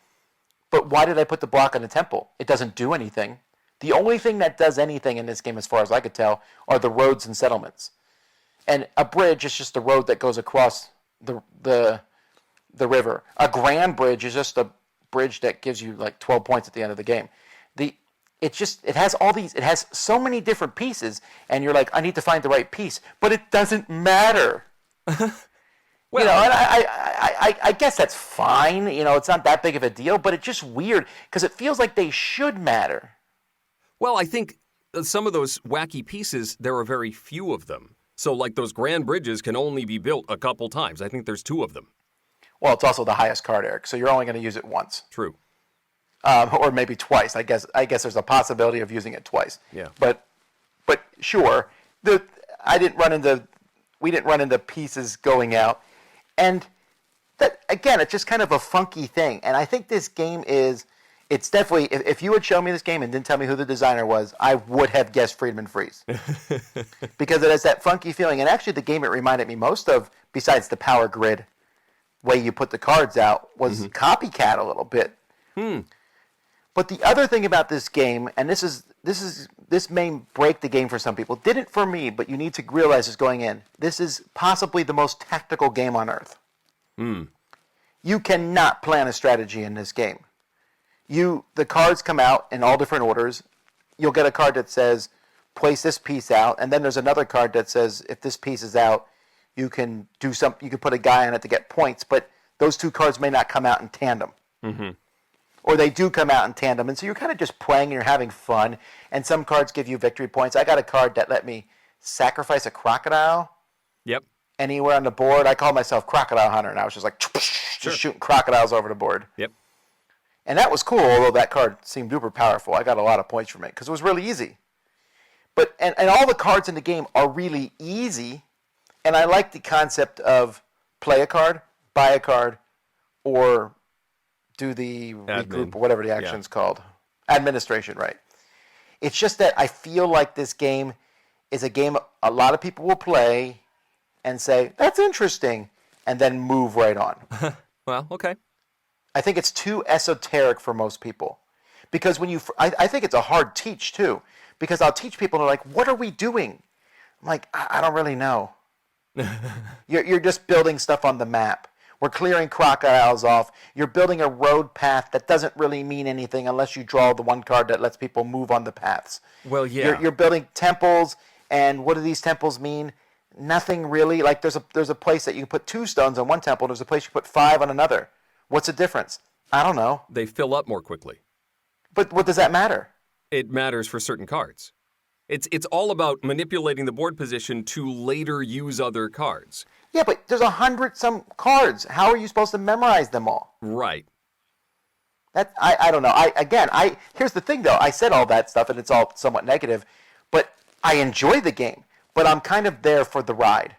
But why did I put the block on a temple? It doesn't do anything. The only thing that does anything in this game, as far as I could tell, are the roads and settlements. And a bridge is just a road that goes across the river. A grand bridge is just a bridge that gives you like 12 points at the end of the game. It has so many different pieces, and you're like, I need to find the right piece, but it doesn't matter. Well, and I guess that's fine. It's not that big of a deal, but it's just weird because it feels like they should matter. Well, I think some of those wacky pieces, there are very few of them. So, like, those grand bridges can only be built a couple times. I think there's 2 of them. Well, it's also the highest card, Eric, so you're only going to use it once. True. Or maybe twice. I guess there's a possibility of using it twice. Yeah. But sure, we didn't run into pieces going out, and that again, it's just kind of a funky thing. And I think this game it's definitely, if you had shown me this game and didn't tell me who the designer was, I would have guessed Friedman Freeze. Because it has that funky feeling. And actually the game it reminded me most of, besides the power grid way you put the cards out, was Copycat a little bit. But the other thing about this game, and this may break the game for some people, didn't for me, but you need to realize this going in, this is possibly the most tactical game on earth. You cannot plan a strategy in this game. The cards come out in all different orders. You'll get a card that says, place this piece out, and then there's another card that says if this piece is out, you can do something. You can put a guy on it to get points, but those two cards may not come out in tandem. Mm-hmm. Or they do come out in tandem, and so you're kind of just playing and you're having fun, and some cards give you victory points. I got a card that let me sacrifice a crocodile Yep. anywhere on the board. I called myself Crocodile Hunter, and I was just like, just shooting crocodiles over the board. Yep. And that was cool, although that card seemed super powerful. I got a lot of points from it because it was really easy. But and all the cards in the game are really easy, and I like the concept of play a card, buy a card, or do the regroup or whatever the action's called. Administration, right. It's just that I feel like this game is a game a lot of people will play and say, that's interesting, and then move right on. Well, okay. I think it's too esoteric for most people. Because I think it's a hard teach, too. Because I'll teach people, and they're like, what are we doing? I'm like, I don't really know. You're just building stuff on the map. We're clearing crocodiles off. You're building a road path that doesn't really mean anything unless you draw the one card that lets people move on the paths. Well, yeah. You're building temples, and what do these temples mean? Nothing really. Like there's a place that you can put 2 stones on one temple. There's a place you put 5 on another. What's the difference? I don't know. They fill up more quickly. But what does that matter? It matters for certain cards. It's all about manipulating the board position to later use other cards. Yeah, but there's 100-some cards. How are you supposed to memorize them all? Right. I don't know. Here's the thing, though. I said all that stuff, and it's all somewhat negative, but I enjoy the game. But I'm kind of there for the ride.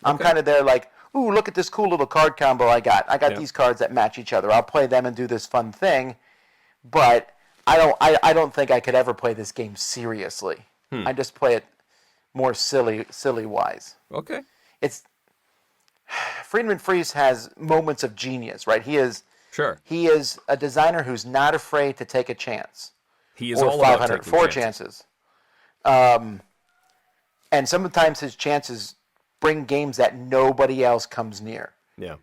I'm kind of there like, ooh, look at this cool little card combo I got. I got these cards that match each other. I'll play them and do this fun thing, but I don't think I could ever play this game seriously. I just play it more silly wise. Okay. Friedman Freese has moments of genius, right? He is a designer who's not afraid to take a chance. He is all about taking 4 chances. And sometimes his chances bring games that nobody else comes near. Yeah.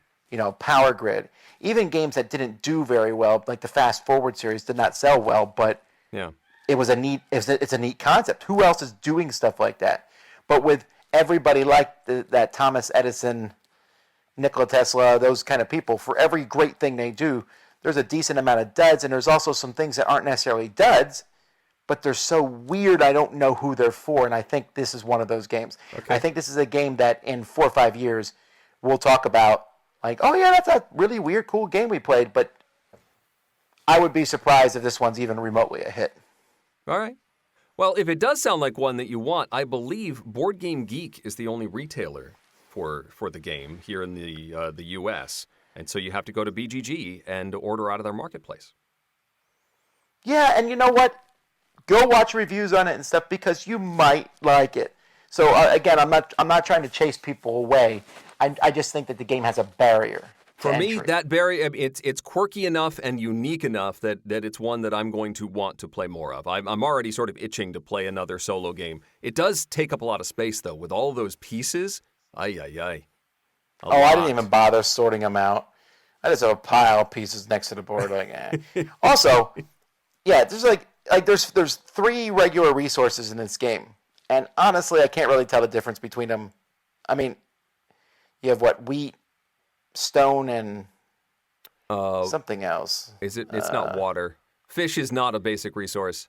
Power Grid. Even games that didn't do very well, like the Fast Forward series, did not sell well, but it's a neat concept. Who else is doing stuff like that? But with everybody like that Thomas Edison, Nikola Tesla, those kind of people, for every great thing they do, there's a decent amount of duds, and there's also some things that aren't necessarily duds, but they're so weird I don't know who they're for, and I think this is one of those games. Okay. I think this is a game that in 4 or 5 years we'll talk about, like, oh yeah, that's a really weird, cool game we played, but I would be surprised if this one's even remotely a hit. All right. Well, if it does sound like one that you want, I believe Board Game Geek is the only retailer for the game here in the U.S., and so you have to go to BGG and order out of their marketplace. Yeah, and you know what? Go watch reviews on it and stuff because you might like it. So again, I'm not trying to chase people away. I just think that the game has a barrier. For me, that barrier, it's quirky enough and unique enough that it's one that I'm going to want to play more of. I'm already sort of itching to play another solo game. It does take up a lot of space, though, with all those pieces. I didn't even bother sorting them out. I just have a pile of pieces next to the board. Also, yeah, there's 3 regular resources in this game, and honestly, I can't really tell the difference between them. I mean, you have wheat, stone, and something else. Is it? It's not water. Fish is not a basic resource.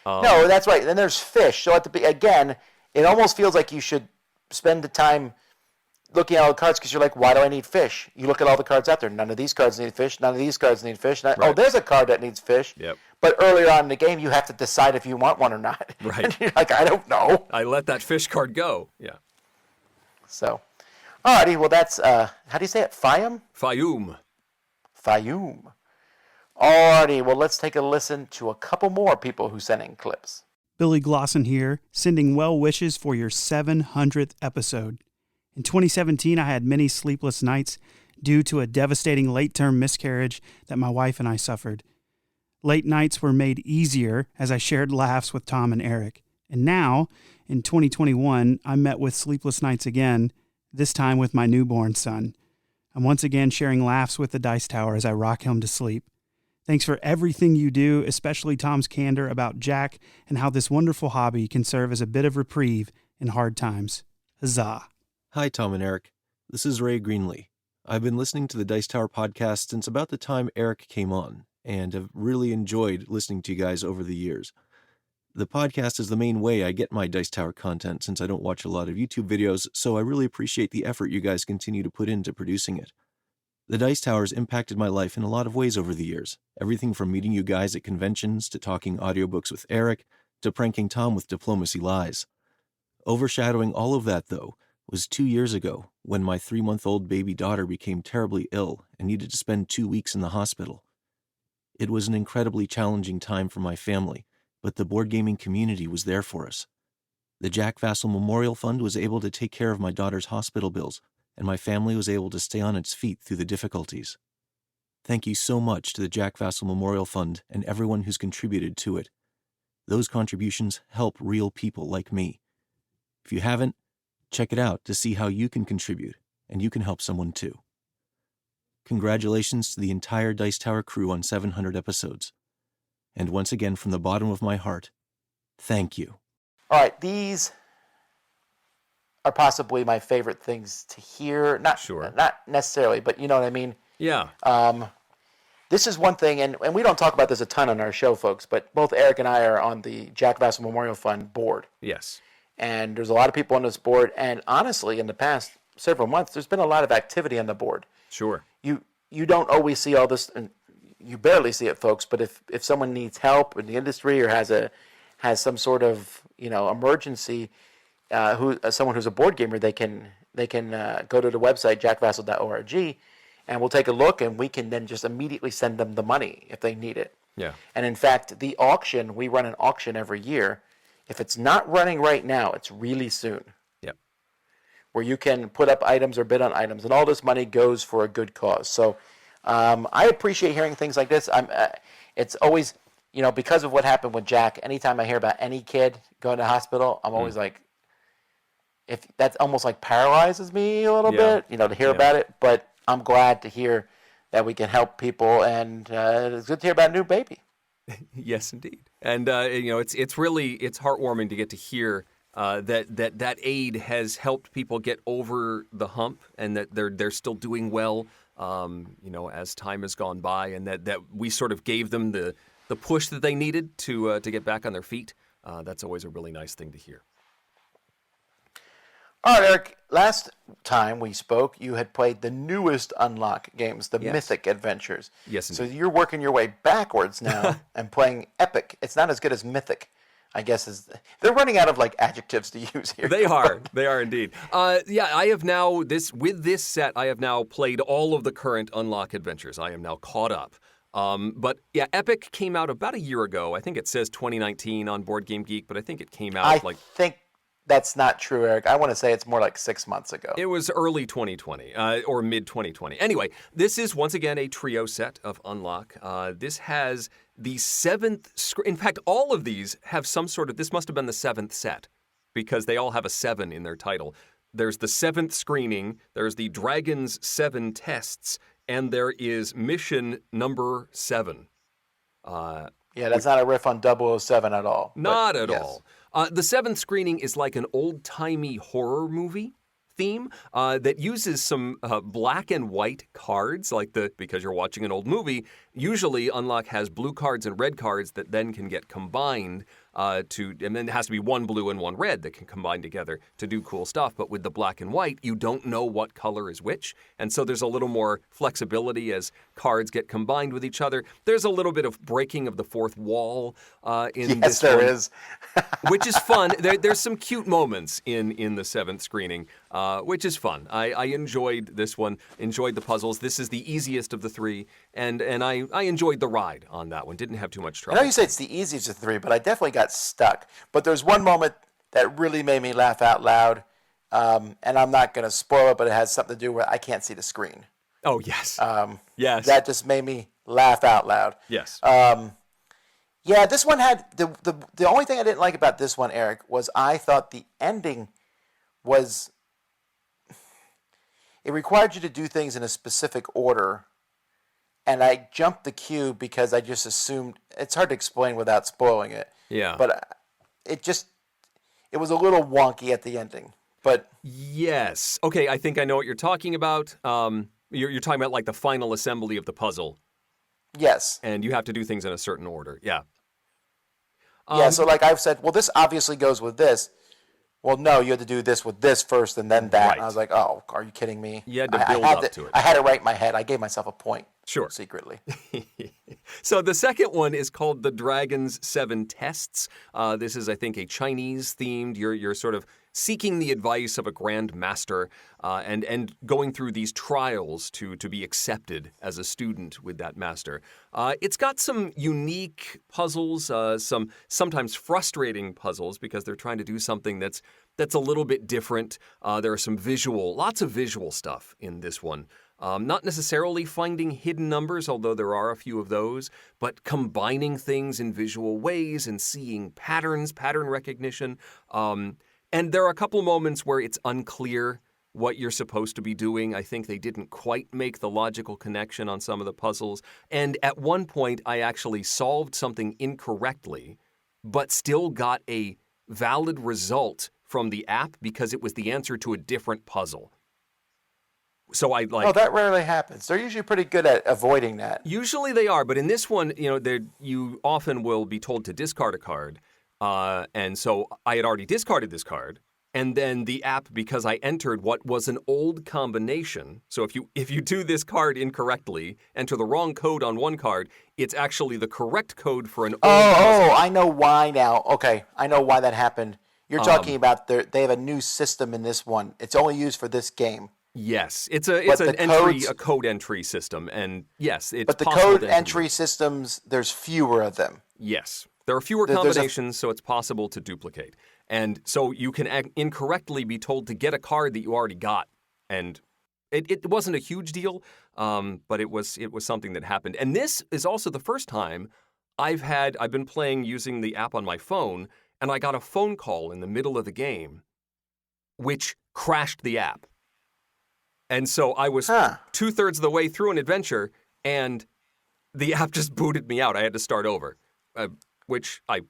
No, that's right. Then there's fish. So again, it almost feels like you should spend the time looking at all the cards because you're like, why do I need fish? You look at all the cards out there. None of these cards need fish. None of these cards need fish. Right. Oh, there's a card that needs fish. Yep. But earlier on in the game, you have to decide if you want one or not. Right. And you're like, I don't know. I let that fish card go. Yeah. So, alrighty. Well, that's how do you say it? Faiyum. Faiyum. Alrighty. Well, let's take a listen to a couple more people who sent in clips. Billy Glosson here, sending well wishes for your 700th episode. In 2017, I had many sleepless nights due to a devastating late-term miscarriage that my wife and I suffered. Late nights were made easier as I shared laughs with Tom and Eric. And now, in 2021, I met with sleepless nights again, this time with my newborn son. I'm once again sharing laughs with the Dice Tower as I rock him to sleep. Thanks for everything you do, especially Tom's candor about Jack and how this wonderful hobby can serve as a bit of reprieve in hard times. Huzzah. Hi, Tom and Eric. This is Ray Greenlee. I've been listening to the Dice Tower podcast since about the time Eric came on, and have really enjoyed listening to you guys over the years. The podcast is the main way I get my Dice Tower content since I don't watch a lot of YouTube videos, so I really appreciate the effort you guys continue to put into producing it. The Dice Tower has impacted my life in a lot of ways over the years. Everything from meeting you guys at conventions, to talking audiobooks with Eric, to pranking Tom with Diplomacy Lies. Overshadowing all of that, though, was 2 years ago when my 3-month-old baby daughter became terribly ill and needed to spend 2 weeks in the hospital. It was an incredibly challenging time for my family, but the board gaming community was there for us. The Jack Vassell Memorial Fund was able to take care of my daughter's hospital bills, and my family was able to stay on its feet through the difficulties. Thank you so much to the Jack Vassell Memorial Fund and everyone who's contributed to it. Those contributions help real people like me. If you haven't, check it out to see how you can contribute, and you can help someone too. Congratulations to the entire Dice Tower crew on 700 episodes. And once again, from the bottom of my heart, thank you. All right, these are possibly my favorite things to hear. Not necessarily, but you know what I mean? Yeah. This is one thing, and we don't talk about this a ton on our show, folks, but both Eric and I are on the Jack Vassell Memorial Fund board. Yes. And there's a lot of people on this board, and honestly, in the past several months, there's been a lot of activity on the board. Sure. You don't always see all this, and you barely see it, folks, but if someone needs help in the industry or has some sort of, emergency, someone who's a board gamer, they can go to the website jackvassell.org, and we'll take a look, and we can then just immediately send them the money if they need it. Yeah. And in fact, the auction, we run an auction every year. If it's not running right now, it's really soon. Yep. Where you can put up items or bid on items, and all this money goes for a good cause. So I appreciate hearing things like this. It's always, because of what happened with Jack, anytime I hear about any kid going to hospital, I'm always like, if that's almost like paralyzes me a little bit, to hear about it. But I'm glad to hear that we can help people, and it's good to hear about a new baby. Yes, indeed. And it's heartwarming to get to hear that aid has helped people get over the hump, and that they're still doing well, as time has gone by, and that we sort of gave them the push that they needed to get back on their feet. That's always a really nice thing to hear. All right, Eric, last time we spoke, you had played the newest Unlock games, the Mythic Adventures. Yes, indeed. So you're working your way backwards now and playing Epic. It's not as good as Mythic, I guess. They're running out of adjectives to use here. They are indeed. I have now, with this set, I have now played all of the current Unlock adventures. I am now caught up. But yeah, Epic came out about a year ago. I think it says 2019 on Board Game Geek, but I think it came out I think that's not true, Eric. I want to say it's more like 6 months ago. It was early 2020, or mid-2020. Anyway, this is, once again, a trio set of Unlock. This has the 7th... In fact, all of these have some sort of... This must have been the 7th set, because they all have a 7 in their title. There's the 7th screening, there's the Dragon's 7 tests, and there is mission number 7. That's not a riff on 007 at all. Not at all. The 7th screening is like an old-timey horror movie theme that uses some black and white cards, because you're watching an old movie. Usually, Unlock has blue cards and red cards that then can get combined and then it has to be one blue and one red that can combine together to do cool stuff. But with the black and white, you don't know what color is which, and so there's a little more flexibility as cards get combined with each other. There's a little bit of breaking of the fourth wall in this one. Yes, there is. Which is fun. There's some cute moments in the 7th screening, which is fun. I enjoyed this one, enjoyed the puzzles. This is the easiest of the 3, and I enjoyed the ride on that one. Didn't have too much trouble. I know you say it's the easiest of the 3, but I definitely got stuck. But there's one moment that really made me laugh out loud, and I'm not going to spoil it, but it has something to do with I can't see the screen. Oh, yes. Yes. That just made me laugh out loud. Yes. This one had... The only thing I didn't like about this one, Eric, was I thought the ending was... It required you to do things in a specific order, and I jumped the cube because I just assumed it's hard to explain without spoiling it. Yeah. But it was a little wonky at the ending. But yes. Okay, I think I know what you're talking about. You're talking about like the final assembly of the puzzle. Yes. And you have to do things in a certain order. Yeah. Yeah, so like I've said, well, this obviously goes with this. Well, no, you had to do this with this first and then that. Right. And I was like, oh, are you kidding me? You had to build up to it. I had it right in my head. I gave myself a point. Sure. Secretly. So the second one is called the Dragon's 7 Tests. This is, I think, a Chinese-themed. You're sort of seeking the advice of a grand master and going through these trials to be accepted as a student with that master. It's got some unique puzzles, some sometimes frustrating puzzles because they're trying to do something that's a little bit different. There are lots of visual stuff in this one. Not necessarily finding hidden numbers, although there are a few of those, but combining things in visual ways and seeing patterns, pattern recognition. And there are a couple moments where it's unclear what you're supposed to be doing. I think they didn't quite make the logical connection on some of the puzzles. And at one point, I actually solved something incorrectly, but still got a valid result from the app because it was the answer to a different puzzle. So that rarely happens. They're usually pretty good at avoiding that. Usually they are, but in this one, you often will be told to discard a card. And so I had already discarded this card. And then the app, because I entered what was an old combination. So if you do this card incorrectly, enter the wrong code on one card, it's actually the correct code for an old puzzle. I know why now. Okay, I know why that happened. You're talking about they have a new system in this one. It's only used for this game. Yes, it's a code entry system, and yes, it's but the code entry systems, there's fewer of them. Yes, there are fewer combinations, so it's possible to duplicate, and so you can incorrectly be told to get a card that you already got, and it wasn't a huge deal, but it was something that happened, and this is also the first time I've been playing using the app on my phone, and I got a phone call in the middle of the game, which crashed the app. And so I was 2/3 of the way through an adventure, and the app just booted me out. I had to start over, which I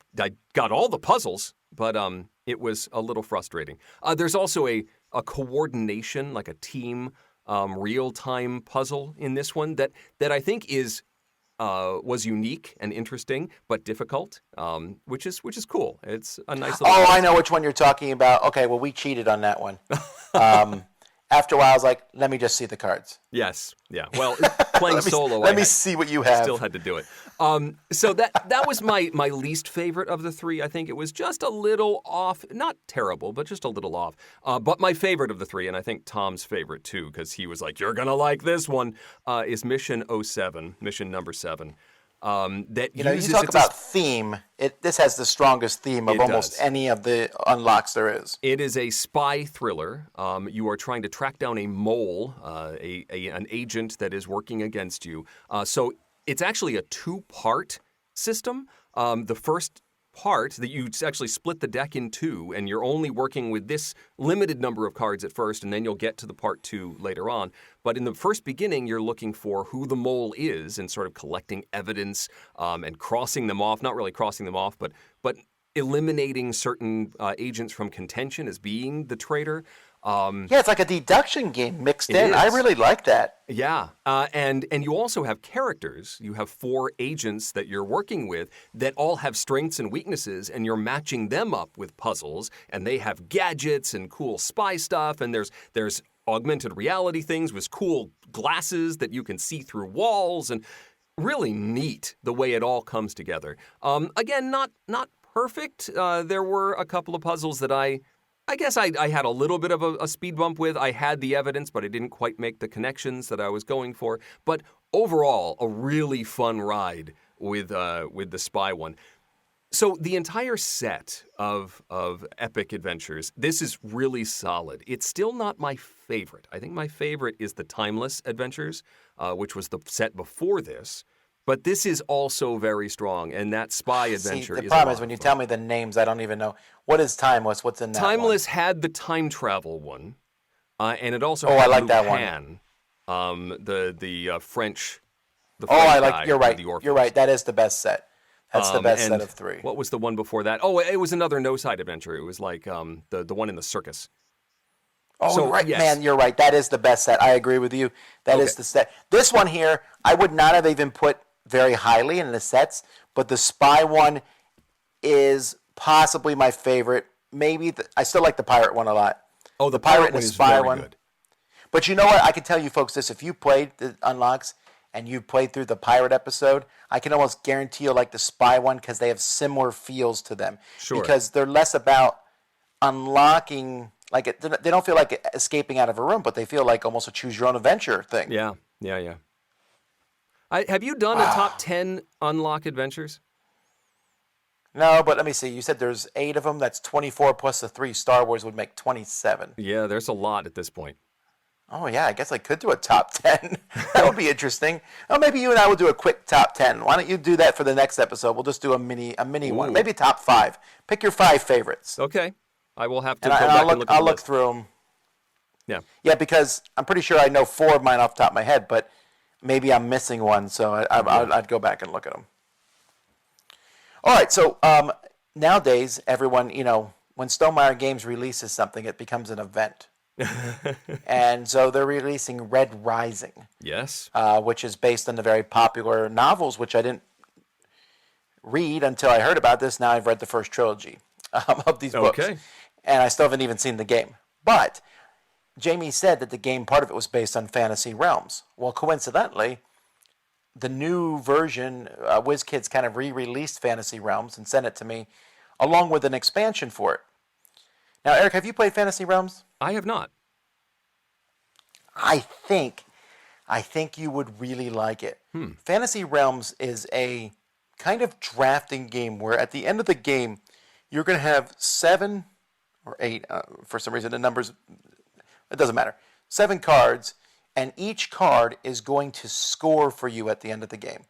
got all the puzzles, but it was a little frustrating. There's also a coordination, like a team real-time puzzle in this one that I think was unique and interesting, but difficult, which is cool. It's a nice little... I know which one you're talking about. Okay, well, we cheated on that one. After a while, I was like, let me just see the cards. Yes. Yeah. Well, playing solo, let me see what you have. I still had to do it. So that was my least favorite of the three. I think it was just a little off. Not terrible, but just a little off. But my favorite of the three, and I think Tom's favorite too, because he was like, you're going to like this one, is Mission 07, mission number 7. You talk about theme. This has the strongest theme of almost any of the unlocks there is. It is a spy thriller. You are trying to track down a mole, an agent that is working against you. So it's actually a 2-part system. The first part that you actually split the deck in 2, and you're only working with this limited number of cards at first, and then you'll get to the part 2 later on. But in the first beginning, you're looking for who the mole is and sort of collecting evidence and crossing them off. Not really crossing them off, but eliminating certain agents from contention as being the traitor. It's like a deduction game mixed in. Is. I really like that. Yeah, and you also have characters. You have 4 agents that you're working with that all have strengths and weaknesses, and you're matching them up with puzzles, and they have gadgets and cool spy stuff, and there's augmented reality things with cool glasses that you can see through walls, and really neat the way it all comes together. Again, not perfect. There were a couple of puzzles that I guess I had a little bit of a speed bump with. I had the evidence, but I didn't quite make the connections that I was going for. But overall, a really fun ride with the spy one. So the entire set of Epic Adventures, this is really solid. It's still not my favorite. I think my favorite is the Timeless Adventures, which was the set before this. But this is also very strong, and that spy adventure is the problem is when you tell me the names, I don't even know. What is Timeless? What's in that Timeless one? had the time travel one, and it also I had like that Lupin, the the Oh, French I like. guy You're and right. the Orpheus. You're right. That is the best set. That's the best and set of 3. What was the one before that? Oh, it was another no-side adventure. It was like the one in the circus. Oh, So, right, yes. man. You're right. That is the best set. I agree with you. That is Okay. the set. This one here, I would not have even put very highly in the sets, but the spy one is possibly my favorite. Maybe I still like the pirate one a lot. Oh, the pirate pirate and one the is spy very one. good. But you know what? I can tell you folks this. If you played the unlocks and you played through the pirate episode, I can almost guarantee you like the spy one because they have similar feels to them. Sure. Because they're less about unlocking, like they don't feel like escaping out of a room, but they feel like almost a choose your own adventure thing. Yeah. Have you done a top 10 unlock adventures? No, but let me see. You said there's 8 of them. That's 24 plus the 3 Star Wars would make 27. Yeah, there's a lot at this point. Oh, yeah. I guess I could do a top 10. That would be interesting. Oh, maybe you and I will do a quick top 10. Why don't you do that for the next episode? We'll just do a mini one. Maybe top 5. Pick your 5 favorites. Okay. I will have to And go back and look at the I'll look list. through them. Yeah. Yeah, because I'm pretty sure I know 4 of mine off the top of my head, but maybe I'm missing one, so I'd go back and look at them. All right, so nowadays, everyone, when Stonemaier Games releases something, it becomes an event. And so they're releasing Red Rising. Yes. Which is based on the very popular novels, which I didn't read until I heard about this. Now I've read the first trilogy of these books. Okay. And I still haven't even seen the game. But Jamie said that the game, part of it was based on Fantasy Realms. Well, coincidentally, the new version, WizKids kind of re-released Fantasy Realms and sent it to me, along with an expansion for it. Now, Eric, have you played Fantasy Realms? I have not. I think you would really like it. Fantasy Realms is a kind of drafting game where at the end of the game, you're going to have 7 or 8, for some reason the numbers, it doesn't matter, 7 cards, and each card is going to score for you at the end of the game.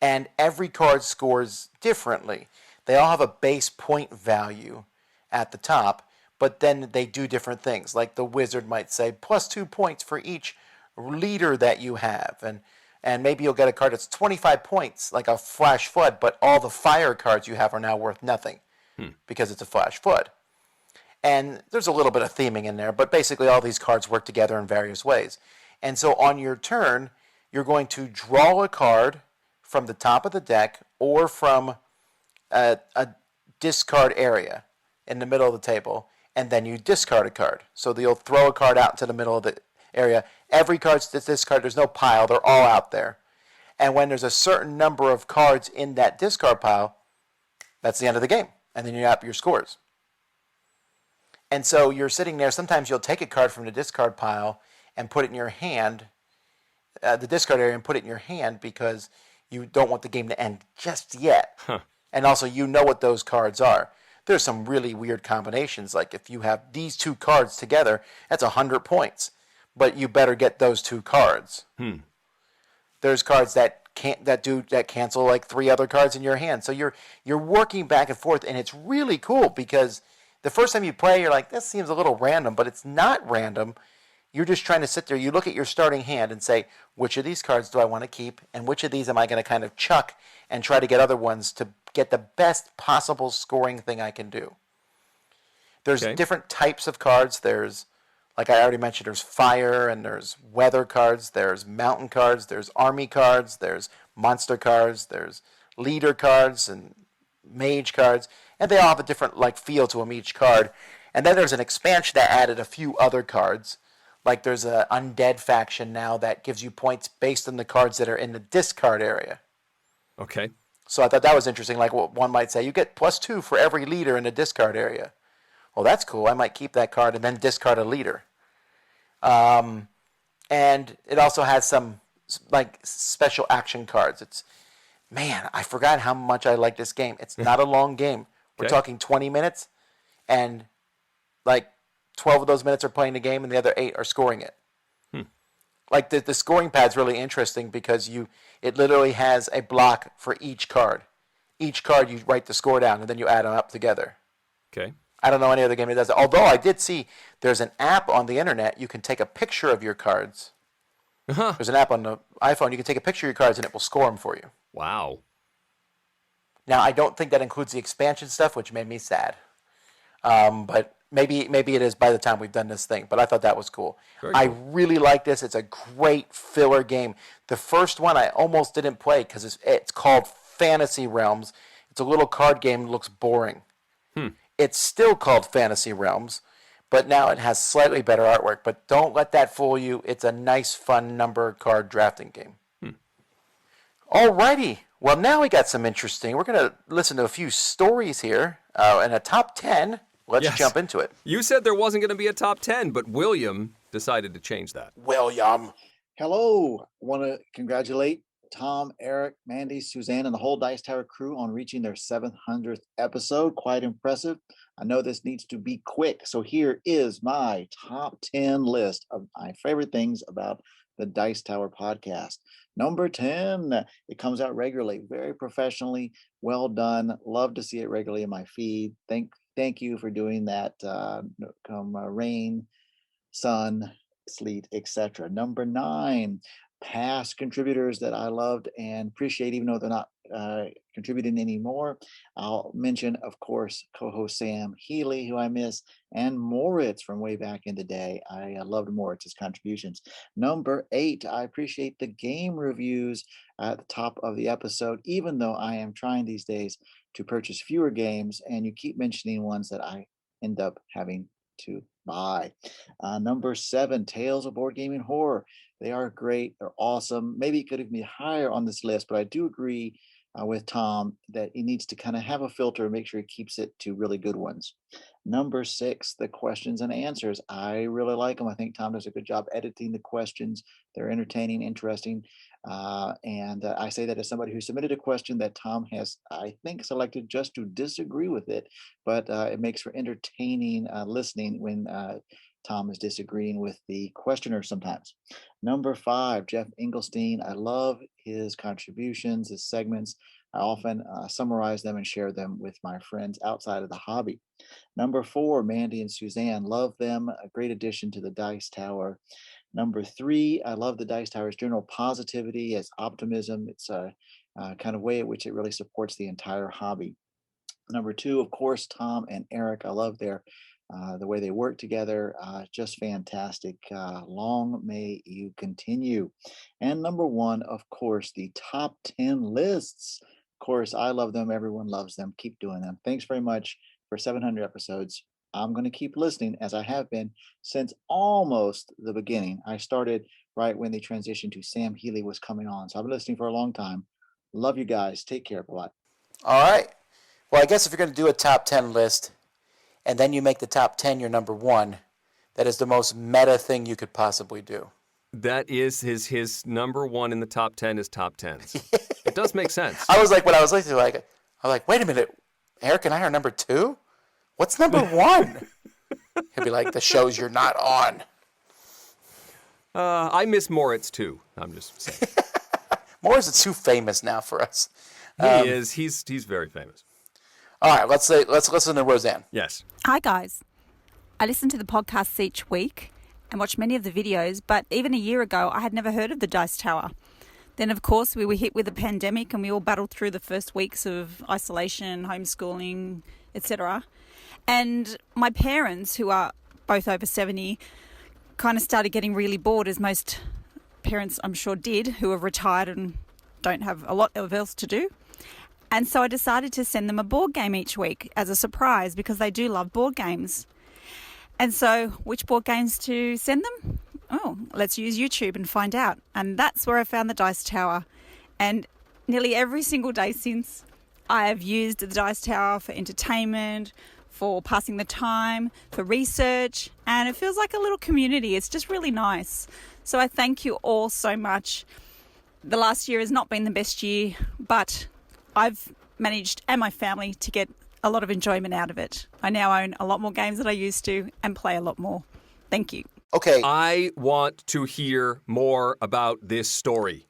And every card scores differently. They all have a base point value at the top, but then they do different things. Like the wizard might say, plus 2 points for each leader that you have. And maybe you'll get a card that's 25 points, like a flash flood, but all the fire cards you have are now worth nothing because it's a flash flood. And there's a little bit of theming in there, but basically all these cards work together in various ways. And so on your turn, you're going to draw a card from the top of the deck or from a discard area in the middle of the table, and then you discard a card. So you'll throw a card out into the middle of the area. Every card's discard, there's no pile, they're all out there. And when there's a certain number of cards in that discard pile, that's the end of the game. And then you add up your scores. And so you're sitting there, sometimes you'll take a card from the discard pile and put it in your hand, the discard area, and put it in your hand because you don't want the game to end just yet. And also you know what those cards are. There's some really weird combinations, like if you have these 2 cards together, that's 100 points. But you better get those 2 cards. There's cards that cancel like 3 other cards in your hand. So you're working back and forth, and it's really cool because the first time you play, you're like, this seems a little random, but it's not random. You're just trying to sit there. You look at your starting hand and say, which of these cards do I want to keep, and which of these am I going to kind of chuck and try to get other ones to get the best possible scoring thing I can do. There's different types of cards. There's, like I already mentioned, there's fire, and there's weather cards, there's mountain cards, there's army cards, there's monster cards, there's leader cards, and mage cards, and they all have a different feel to them, each card. And then there's an expansion that added a few other cards. Like there's an undead faction now that gives you points based on the cards that are in the discard area. Okay. So I thought that was interesting. Like one might say, you get +2 for every leader in the discard area. Well, that's cool. I might keep that card and then discard a leader. And it also has some special action cards. Man, I forgot how much I like this game. It's not a long game. We're talking 20 minutes, and 12 of those minutes are playing the game, and the other 8 are scoring it. The scoring pad's really interesting because it literally has a block for each card. Each card you write the score down, and then you add them up together. Okay. I don't know any other game that does that. Although I did see there's an app on the internet. You can take a picture of your cards. There's an app on iPhone, you can take a picture of your cards and it will score them for you. Wow. Now, I don't think that includes the expansion stuff, which made me sad. But maybe it is by the time we've done this thing. But I thought that was cool. I really like this. It's a great filler game. The first one I almost didn't play because it's called Fantasy Realms. It's a little card game that looks boring. It's still called Fantasy Realms, but now it has slightly better artwork. But don't let that fool you. It's a nice, fun number card drafting game. Alrighty. Well, now we got some interesting. We're going to listen to a few stories here and a top 10. Let's jump into it. You said there wasn't going to be a top 10, but William decided to change that. William. Hello. Want to congratulate Tom, Eric, Mandy, Suzanne, and the whole Dice Tower crew on reaching their 700th episode. Quite impressive. I know this needs to be quick, so here is my top 10 list of my favorite things about the Dice Tower podcast. Number 10, it comes out regularly, very professionally, well done. Love to see it regularly in my feed. Thank you for doing that. Come rain, sun, sleet, etc. Number 9, past contributors that I loved and appreciate, even though they're not contributing anymore. I'll mention, of course, co-host Sam Healy, who I miss, and Moritz from way back in the day. I loved Moritz's contributions. Number 8, I appreciate the game reviews at the top of the episode, even though I am trying these days to purchase fewer games, and you keep mentioning ones that I end up having to buy. Number 7, Tales of Board Gaming Horror. They are great. They're awesome. Maybe it could have been higher on this list, but I do agree with Tom that he needs to kind of have a filter and make sure he keeps it to really good ones. Number 6, the questions and answers. I really like them. I think Tom does a good job editing the questions. They're entertaining, interesting. And I say that as somebody who submitted a question that Tom has, I think, selected just to disagree with it, but it makes for entertaining listening when Tom is disagreeing with the questioner sometimes. Number 5, Geoff Engelstein. I love his contributions, his segments. I often summarize them and share them with my friends outside of the hobby. Number 4, Mandy and Suzanne. Love them. A great addition to the Dice Tower. Number 3, I love the Dice Tower's general positivity as optimism. It's a kind of way in which it really supports the entire hobby. Number 2, of course, Tom and Eric. I love the way they work together. Just fantastic. Long may you continue. And number 1, of course, the top 10 lists. Of course, I love them. Everyone loves them. Keep doing them. Thanks very much for 700 episodes. I'm going to keep listening, as I have been since almost the beginning. I started right when the transition to Sam Healy was coming on. So I've been listening for a long time. Love you guys. Take care. Bye-bye. All right. Well, I guess if you're going to do a top 10 list and then you make the top 10 your number 1, that is the most meta thing you could possibly do. That is his number 1 in the top 10 is top 10s. It does make sense. I was like, when I was listening, I was like, wait a minute. Eric and I are number 2? What's number 1? He'll be like, the shows you're not on. I miss Moritz too. I'm just saying. Moritz is too famous now for us. He is. He's very famous. All right, let's listen to Roseanne. Yes. Hi guys. I listen to the podcasts each week and watch many of the videos, but even a year ago I had never heard of the Dice Tower. Then of course we were hit with a pandemic and we all battled through the first weeks of isolation, homeschooling, etc. And my parents, who are both over 70, kind of started getting really bored, as most parents I'm sure did, who are retired and don't have a lot of else to do. And so I decided to send them a board game each week as a surprise, because they do love board games. And so which board games to send them? Oh, let's use YouTube and find out. And that's where I found the Dice Tower. And nearly every single day since, I have used the Dice Tower for entertainment, for passing the time, for research, and it feels like a little community. It's just really nice. So I thank you all so much. The last year has not been the best year, but I've managed, and my family, to get a lot of enjoyment out of it. I now own a lot more games than I used to and play a lot more. Thank you. Okay. I want to hear more about this story.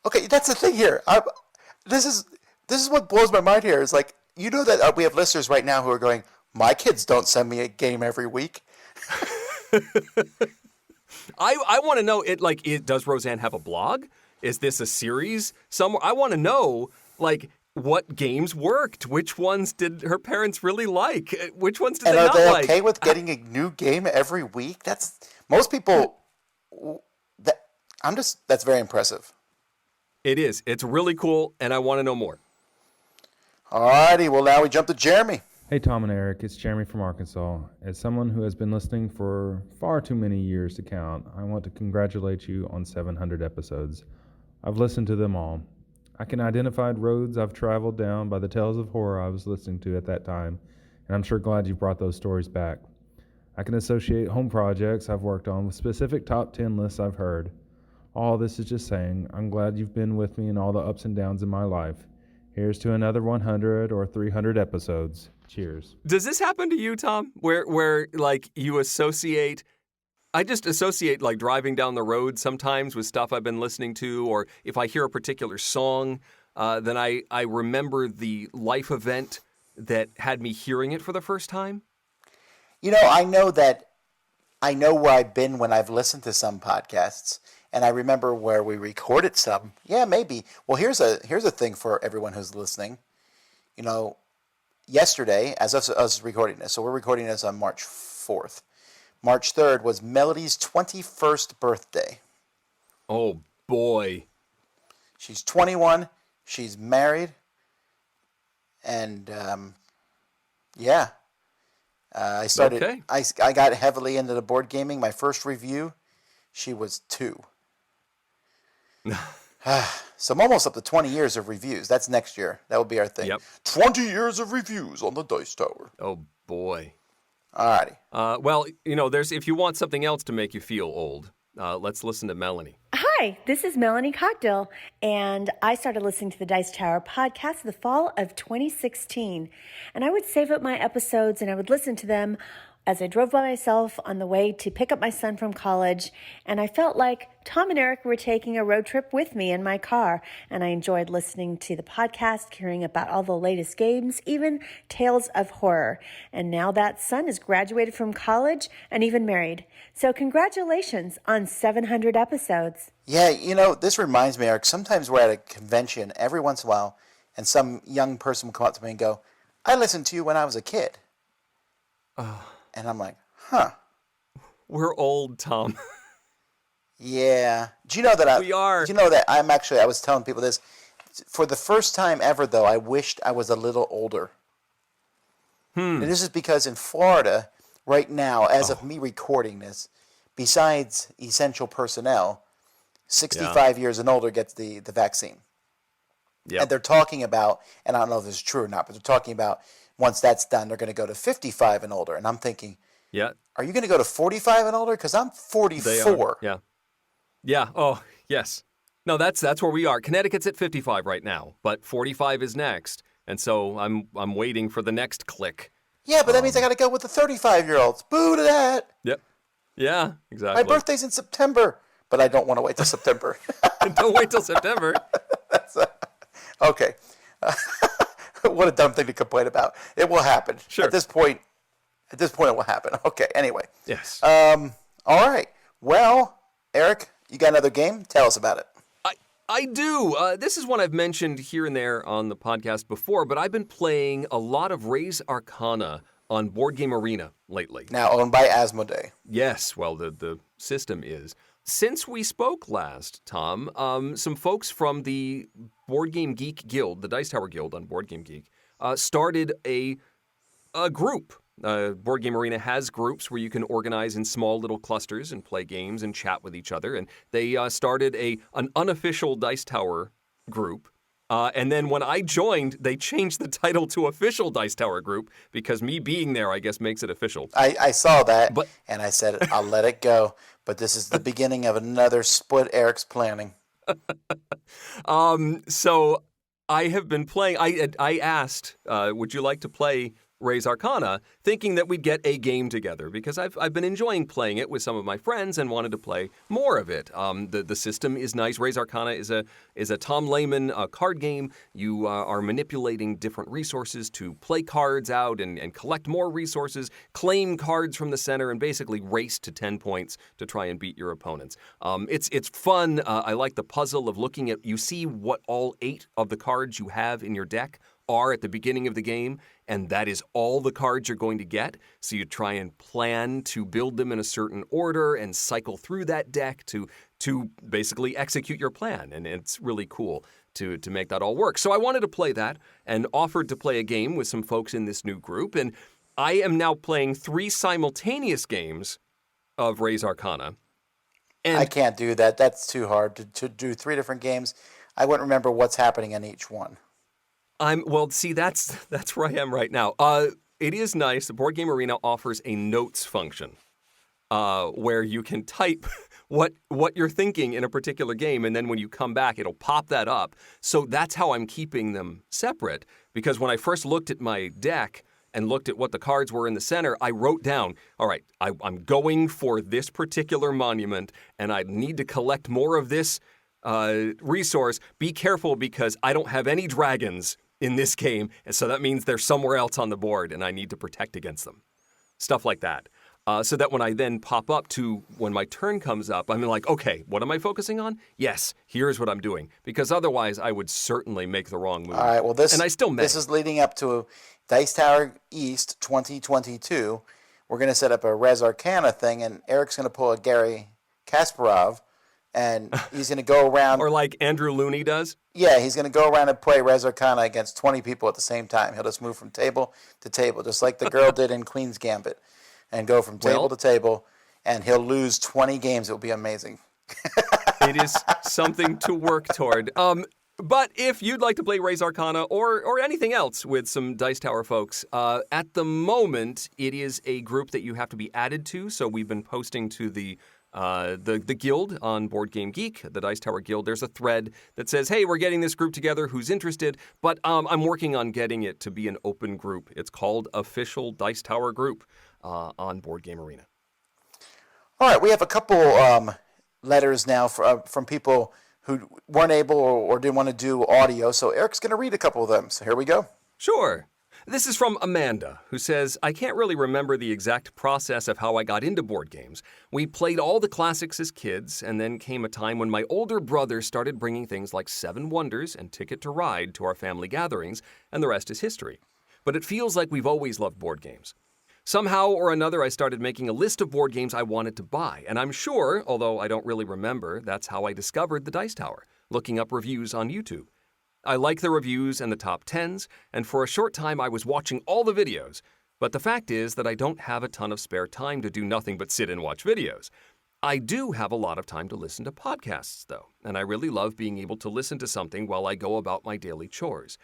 Okay, that's the thing here. This is what blows my mind here. Is like, you know that we have listeners right now who are going, my kids don't send me a game every week. I want to know, does Roseanne have a blog? Is this a series somewhere? I want to know, like, what games worked? Which ones did her parents really like? Which ones did and they are not they like? okay with getting a new game every week? That's most people. That's very impressive. It is. It's really cool, and I want to know more. Alrighty, well now we jump to Jeremy. Hey Tom and Eric, it's Jeremy from Arkansas. As someone who has been listening for far too many years to count, I want to congratulate you on 700 episodes. I've listened to them all. I can identify roads I've traveled down by the tales of horror I was listening to at that time, and I'm sure glad you brought those stories back. I can associate home projects I've worked on with specific top 10 lists I've heard. All this is just saying, I'm glad you've been with me in all the ups and downs in my life. Here's to another 100 or 300 episodes. Cheers. Does this happen to you, Tom? Where like you associate? I just associate like driving down the road sometimes with stuff I've been listening to, or if I hear a particular song, then I remember the life event that had me hearing it for the first time. You know, I know where I've been when I've listened to some podcasts, and I remember where we recorded some. Yeah, maybe. Well, here's a thing for everyone who's listening. You know, yesterday, as us recording this, so we're recording this on March 4th. March 3rd was Melody's 21st birthday. Oh, boy. She's 21. She's married. And, yeah. I started. Okay. I got heavily into the board gaming. My first review, she was 2. So I'm almost up to 20 years of reviews. That's next year. That will be our thing. Yep. 20 years of reviews on the Dice Tower. Oh, boy. Alrighty. Well, you know, if you want something else to make you feel old, let's listen to Melanie. Hi, this is Melanie Cocktail, and I started listening to the Dice Tower podcast in the fall of 2016. And I would save up my episodes and I would listen to them as I drove by myself on the way to pick up my son from college. And I felt like Tom and Eric were taking a road trip with me in my car. And I enjoyed listening to the podcast, hearing about all the latest games, even tales of horror. And now that son is graduated from college and even married. So congratulations on 700 episodes. Yeah, you know, this reminds me, Eric, sometimes we're at a convention every once in a while, and some young person will come up to me and go, I listened to you when I was a kid. And I'm like, huh. We're old, Tom. Yeah. Do you know that we are? Do you know that I was telling people this. For the first time ever, though, I wished I was a little older. And this is because in Florida, right now, as of me recording this, besides essential personnel, 65 years and older gets the vaccine. Yep. And they're talking about, and I don't know if this is true or not, but they're talking about once that's done, they're going to go to 55 and older. And I'm thinking, are you going to go to 45 and older? Because I'm 44. Yeah. Yeah. Oh, yes. No, that's where we are. Connecticut's at 55 right now, but 45 is next. And so I'm waiting for the next click. Yeah, but that means I got to go with the 35-year-olds. Boo to that. Yep. Yeah, exactly. My birthday's in September, but I don't want to wait till September. Don't wait till September. Okay. What a dumb thing to complain about. It will happen. Sure. At this point, it will happen. Okay, anyway. Yes. All right. Well, Eric, you got another game? Tell us about it. I do. This is one I've mentioned here and there on the podcast before, but I've been playing a lot of Res Arcana on BoardGameArena lately. Now owned by Asmodee. Yes, well, the system is. Since we spoke last, Tom, some folks from the Board Game Geek Guild, the Dice Tower Guild on Board Game Geek, started a group. BoardGameArena has groups where you can organize in small little clusters and play games and chat with each other. And they started an unofficial Dice Tower group. And then when I joined, they changed the title to Official Dice Tower Group because me being there, I guess, makes it official. I saw that, and I said, I'll let it go. But this is the beginning of another split Eric's planning. So I have been playing. I asked, would you like to play Raise Arcana, thinking that we'd get a game together because I've been enjoying playing it with some of my friends and wanted to play more of it. The system is nice. Raise Arcana is a Tom Lehman card game. You are manipulating different resources to play cards out and collect more resources, claim cards from the center, and basically race to 10 points to try and beat your opponents. It's fun. I like the puzzle of looking at, you see what all 8 of the cards you have in your deck are at the beginning of the game, and that is all the cards you're going to get. So you try and plan to build them in a certain order and cycle through that deck to basically execute your plan, and it's really cool to make that all work. So I wanted to play that and offered to play a game with some folks in this new group, and I am now playing 3 simultaneous games of Raise Arcana. And I can't do that. That's too hard to do 3 different games. I wouldn't remember what's happening in each one. That's where I am right now. It is nice. The BoardGameArena offers a notes function where you can type what you're thinking in a particular game, and then when you come back, it'll pop that up. So that's how I'm keeping them separate, because when I first looked at my deck and looked at what the cards were in the center, I wrote down, all right, I'm going for this particular monument, and I need to collect more of this resource. Be careful because I don't have any dragons in this game, and so that means they're somewhere else on the board, and I need to protect against them. Stuff like that. So that when I then pop up to when my turn comes up, I'm like, okay, what am I focusing on? Yes, here's what I'm doing. Because otherwise, I would certainly make the wrong move. All right, well, and I still may. This is leading up to Dice Tower East 2022. We're going to set up a Res Arcana thing, and Eric's going to pull a Gary Kasparov, and he's going to go around. Or like Andrew Looney does? Yeah, he's going to go around and play Res Arcana against 20 people at the same time. He'll just move from table to table, just like the girl did in Queen's Gambit, and go from table to table, and he'll lose 20 games. It will be amazing. It is something to work toward. But if you'd like to play Raise Arcana or anything else with some Dice Tower folks, at the moment, it is a group that you have to be added to. So we've been posting to the guild on Board Game Geek, the Dice Tower Guild. There's a thread that says, hey, we're getting this group together, who's interested? But I'm working on getting it to be an open group. It's called Official Dice Tower Group on BoardGameArena. All right, we have a couple letters now from people who weren't able or didn't want to do audio, so Eric's going to read a couple of them. So here we go. Sure. This is from Amanda, who says, I can't really remember the exact process of how I got into board games. We played all the classics as kids, and then came a time when my older brother started bringing things like Seven Wonders and Ticket to Ride to our family gatherings, and the rest is history. But it feels like we've always loved board games. Somehow or another, I started making a list of board games I wanted to buy, and I'm sure, although I don't really remember, that's how I discovered the Dice Tower, looking up reviews on YouTube. I like the reviews and the top 10s, and for a short time I was watching all the videos, but the fact is that I don't have a ton of spare time to do nothing but sit and watch videos. I do have a lot of time to listen to podcasts, though, and I really love being able to listen to something while I go about my daily chores.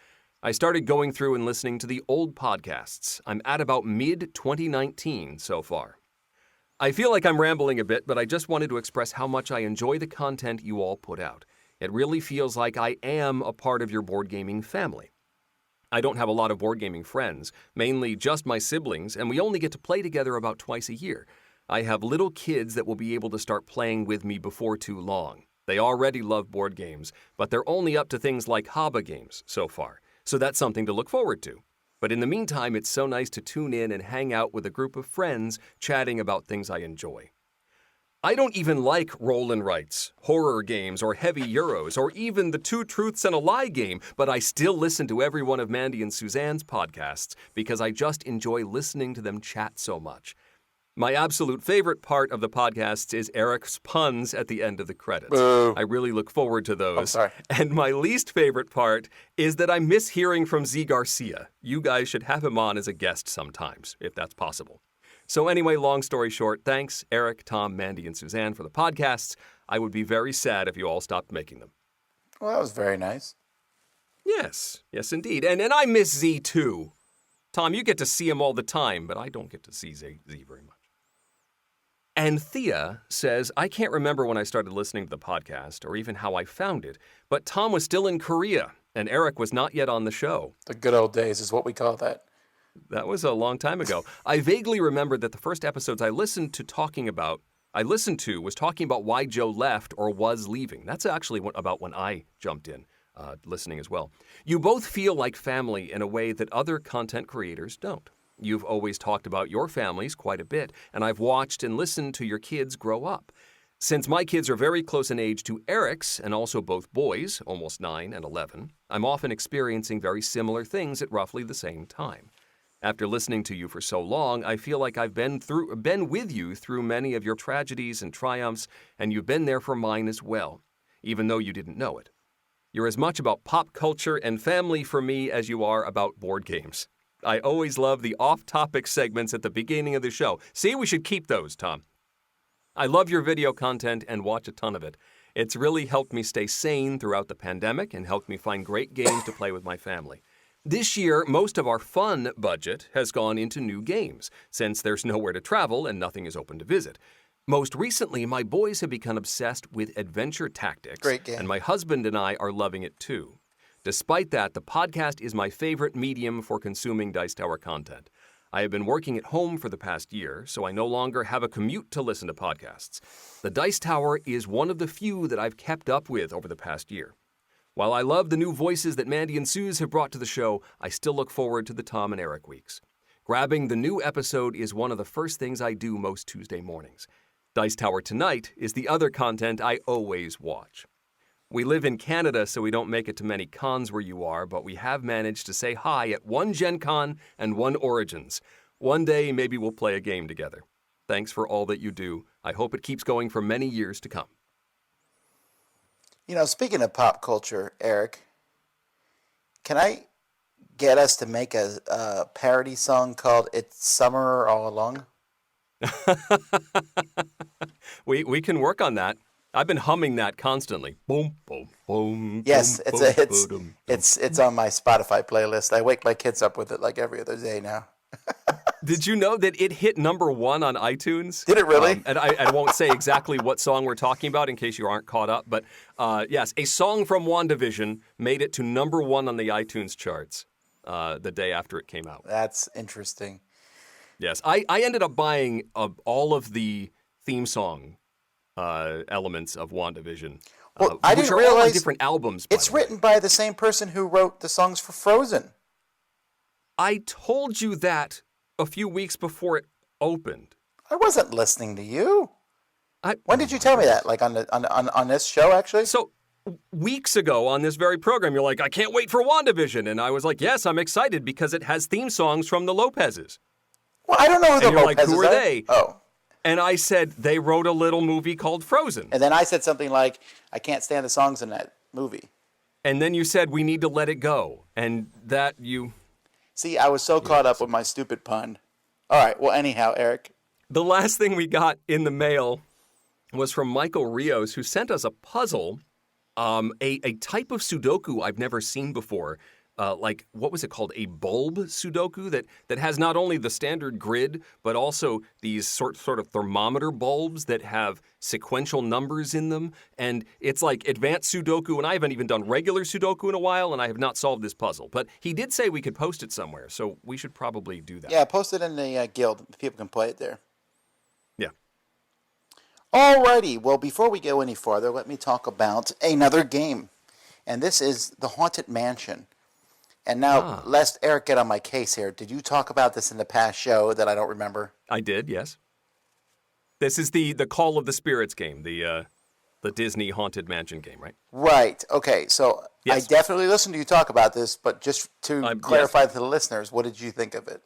I started going through and listening to the old podcasts. I'm at about mid-2019 so far. I feel like I'm rambling a bit, but I just wanted to express how much I enjoy the content you all put out. It really feels like I am a part of your board gaming family. I don't have a lot of board gaming friends, mainly just my siblings, and we only get to play together about twice a year. I have little kids that will be able to start playing with me before too long. They already love board games, but they're only up to things like HABA games so far, so that's something to look forward to. But in the meantime, it's so nice to tune in and hang out with a group of friends chatting about things I enjoy. I don't even like roll and writes, horror games, or heavy Euros, or even the Two Truths and a Lie game, but I still listen to every one of Mandy and Suzanne's podcasts because I just enjoy listening to them chat so much. My absolute favorite part of the podcasts is Eric's puns at the end of the credits. Boo. I really look forward to those. I'm sorry. And my least favorite part is that I miss hearing from Z Garcia. You guys should have him on as a guest sometimes, if that's possible. So anyway, long story short, thanks, Eric, Tom, Mandy, and Suzanne for the podcasts. I would be very sad if you all stopped making them. Well, that was very nice. Yes, indeed. And I miss Z too. Tom, you get to see him all the time, but I don't get to see Z very much. And Thea says, I can't remember when I started listening to the podcast or even how I found it, but Tom was still in Korea and Eric was not yet on the show. The good old days is what we call that. That was a long time ago. I vaguely remember that the first episodes I listened to was talking about why Joe left or was leaving. That's actually about when I jumped in, listening as well. You both feel like family in a way that other content creators don't. You've always talked about your families quite a bit, and I've watched and listened to your kids grow up. Since my kids are very close in age to Eric's, and also both boys, almost 9 and 11, I'm often experiencing very similar things at roughly the same time. After listening to you for so long, I feel like I've been with you through many of your tragedies and triumphs, and you've been there for mine as well, even though you didn't know it. You're as much about pop culture and family for me as you are about board games. I always love the off-topic segments at the beginning of the show. See, we should keep those, Tom. I love your video content and watch a ton of it. It's really helped me stay sane throughout the pandemic and helped me find great games to play with my family. This year, most of our fun budget has gone into new games, since there's nowhere to travel and nothing is open to visit. Most recently, my boys have become obsessed with adventure tactics. Great game. And my husband and I are loving it too. Despite that, the podcast is my favorite medium for consuming Dice Tower content. I have been working at home for the past year, so I no longer have a commute to listen to podcasts. The Dice Tower is one of the few that I've kept up with over the past year. While I love the new voices that Mandy and Suze have brought to the show, I still look forward to the Tom and Eric weeks. Grabbing the new episode is one of the first things I do most Tuesday mornings. Dice Tower Tonight is the other content I always watch. We live in Canada, so we don't make it to many cons where you are, but we have managed to say hi at one Gen Con and one Origins. One day, maybe we'll play a game together. Thanks for all that you do. I hope it keeps going for many years to come. You know, speaking of pop culture, Eric, can I get us to make a parody song called It's Summer All Along? We can work on that. I've been humming that constantly. Boom, boom, boom. Yes, boom, it's on my Spotify playlist. I wake my kids up with it like every other day now. Did you know that it hit #1 on iTunes? Did it really? And I won't say exactly what song we're talking about in case you aren't caught up, but yes, a song from WandaVision made it to #1 on the iTunes charts the day after it came out. That's interesting. Yes, I ended up buying all of the theme song elements of WandaVision. Well, I didn't realize all on different albums. It's written by the same person who wrote the songs for Frozen. I told you that a few weeks before it opened. I wasn't listening to you. When did you tell me that? Like on this show, actually? So weeks ago on this very program, you're like, I can't wait for WandaVision, and I was like, yes, I'm excited because it has theme songs from the Lopez's. Well, I don't know who the Lopez's like, who are they? Oh. And I said, they wrote a little movie called Frozen. And then I said something like, I can't stand the songs in that movie. And then you said, we need to let it go. And that you... See, I was so caught up with my stupid pun. All right, well, anyhow, Eric. The last thing we got in the mail was from Michael Rios, who sent us a puzzle, a type of Sudoku I've never seen before. Like, what was it called? A bulb Sudoku that has not only the standard grid, but also these sort of thermometer bulbs that have sequential numbers in them. And it's like advanced Sudoku, and I haven't even done regular Sudoku in a while, and I have not solved this puzzle. But he did say we could post it somewhere, so we should probably do that. Yeah, post it in the guild. People can play it there. Yeah. Alrighty, well, before we go any farther, let me talk about another game. And this is The Haunted Mansion. And now, lest Eric get on my case here, did you talk about this in the past show that I don't remember? I did, yes. This is the Call of the Spirits game, the Disney Haunted Mansion game, right? Right. Okay, so yes. I definitely listened to you talk about this, but just to clarify to the listeners, what did you think of it?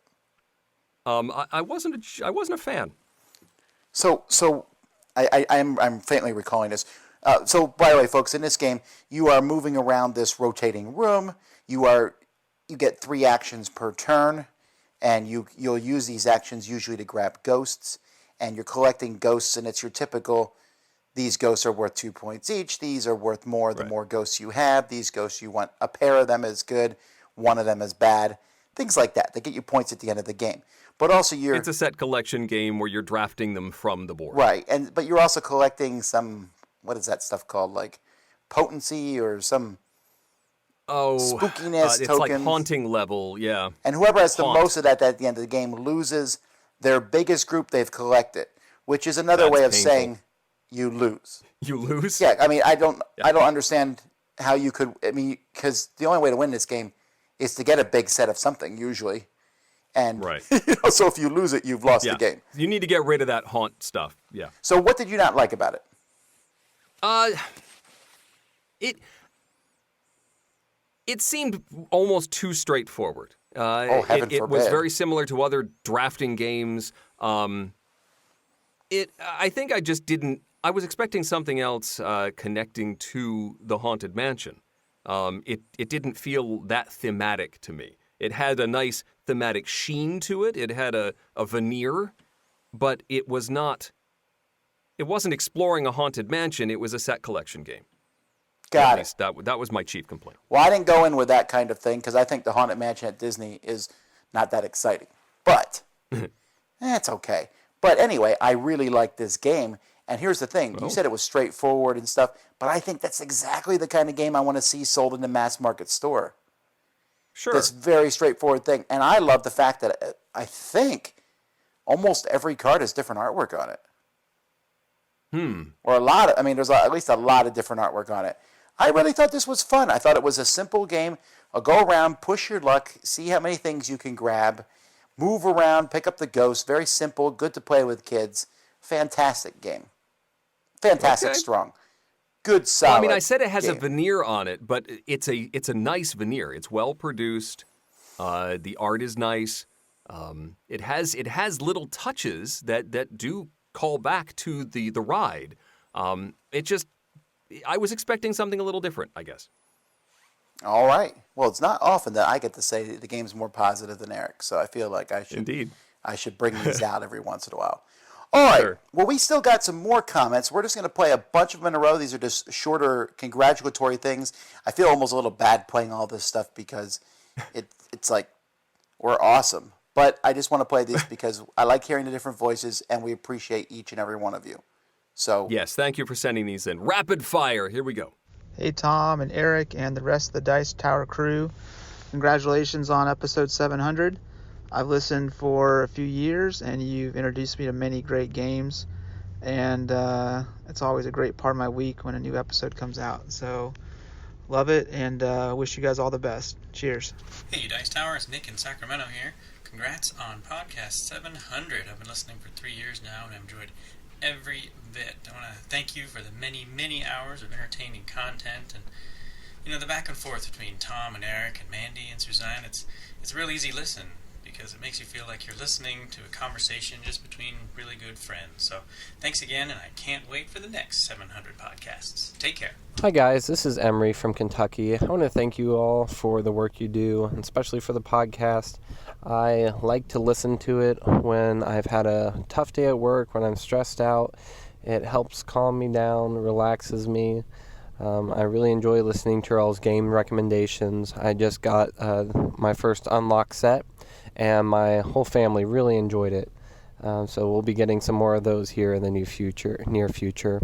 I wasn't a fan. So I'm faintly recalling this. So, by the way, folks, in this game, you are moving around this rotating room. You get 3 actions per turn, and you'll use these actions usually to grab ghosts, and you're collecting ghosts, and it's your typical, these ghosts are worth 2 points each, these are worth more the more ghosts you have, these ghosts you want, a pair of them is good, one of them is bad, things like that. They get you points at the end of the game. But also it's a set collection game where you're drafting them from the board. Right, but you're also collecting some, what is that stuff called, like potency or some... spookiness it's tokens. like haunting level, yeah. And whoever has the Haunt. most of that at the end of the game loses their biggest group they've collected, which is another That's way of painful. saying you lose. You lose? Yeah, I mean, I don't understand how you could. I mean, because the only way to win this game is to get a big set of something usually, and Right. so if you lose it, you've lost the game. You need to get rid of that haunt stuff. Yeah. So what did you not like about it? It seemed almost too straightforward. Heaven it was forbid. very similar to other drafting games. I think I just didn't. I was expecting something else connecting to the Haunted Mansion. It didn't feel that thematic to me. It had a nice thematic sheen to it. It had a veneer, but it was not. It wasn't exploring a Haunted Mansion. It was a set collection game. Got it. That was my chief complaint. Well, I didn't go in with that kind of thing because I think the Haunted Mansion at Disney is not that exciting. But it's okay. But anyway, I really like this game. And here's the thing. You said it was straightforward and stuff, but I think that's exactly the kind of game I want to see sold in the mass market store. Sure. This very straightforward thing. And I love the fact that I think almost every card has different artwork on it. Or there's at least a lot of different artwork on it. I really thought this was fun. I thought it was a simple game. A go around, push your luck, see how many things you can grab, move around, pick up the ghost. Very simple, good to play with kids. Fantastic game. Fantastic, strong. Good, solid. Well, I mean, I said it has a game. veneer on it, but it's a nice veneer. It's well produced. The art is nice. It has little touches that do call back to the ride. I was expecting something a little different, I guess. All right. Well, it's not often that I get to say the game's more positive than Eric, so I feel like I should bring these out every once in a while. All right. Sure. Well, we still got some more comments. We're just going to play a bunch of them in a row. These are just shorter congratulatory things. I feel almost a little bad playing all this stuff because it's like we're awesome. But I just want to play these because I like hearing the different voices, and we appreciate each and every one of you. So Yes, thank you for sending these in. Rapid fire. Here we go. Hey, Tom and Eric and the rest of the Dice Tower crew. Congratulations on episode 700. I've listened for a few years, and you've introduced me to many great games. And it's always a great part of my week when a new episode comes out. So, love it, and wish you guys all the best. Cheers. Hey, Dice Tower. It's Nick in Sacramento here. Congrats on podcast 700. I've been listening for 3 years now, and I've enjoyed every bit. I want to thank you for the many, many hours of entertaining content and, the back and forth between Tom and Eric and Mandy and Suzanne. It's a real easy listen because it makes you feel like you're listening to a conversation just between really good friends. So thanks again, and I can't wait for the next 700 podcasts. Take care. Hi guys, this is Emery from Kentucky. I want to thank you all for the work you do, and especially for the podcast. I like to listen to it when I've had a tough day at work, when I'm stressed out. It helps calm me down, relaxes me. I really enjoy listening to y'all's game recommendations. I just got my first unlock set, and my whole family really enjoyed it. So we'll be getting some more of those here in the near future.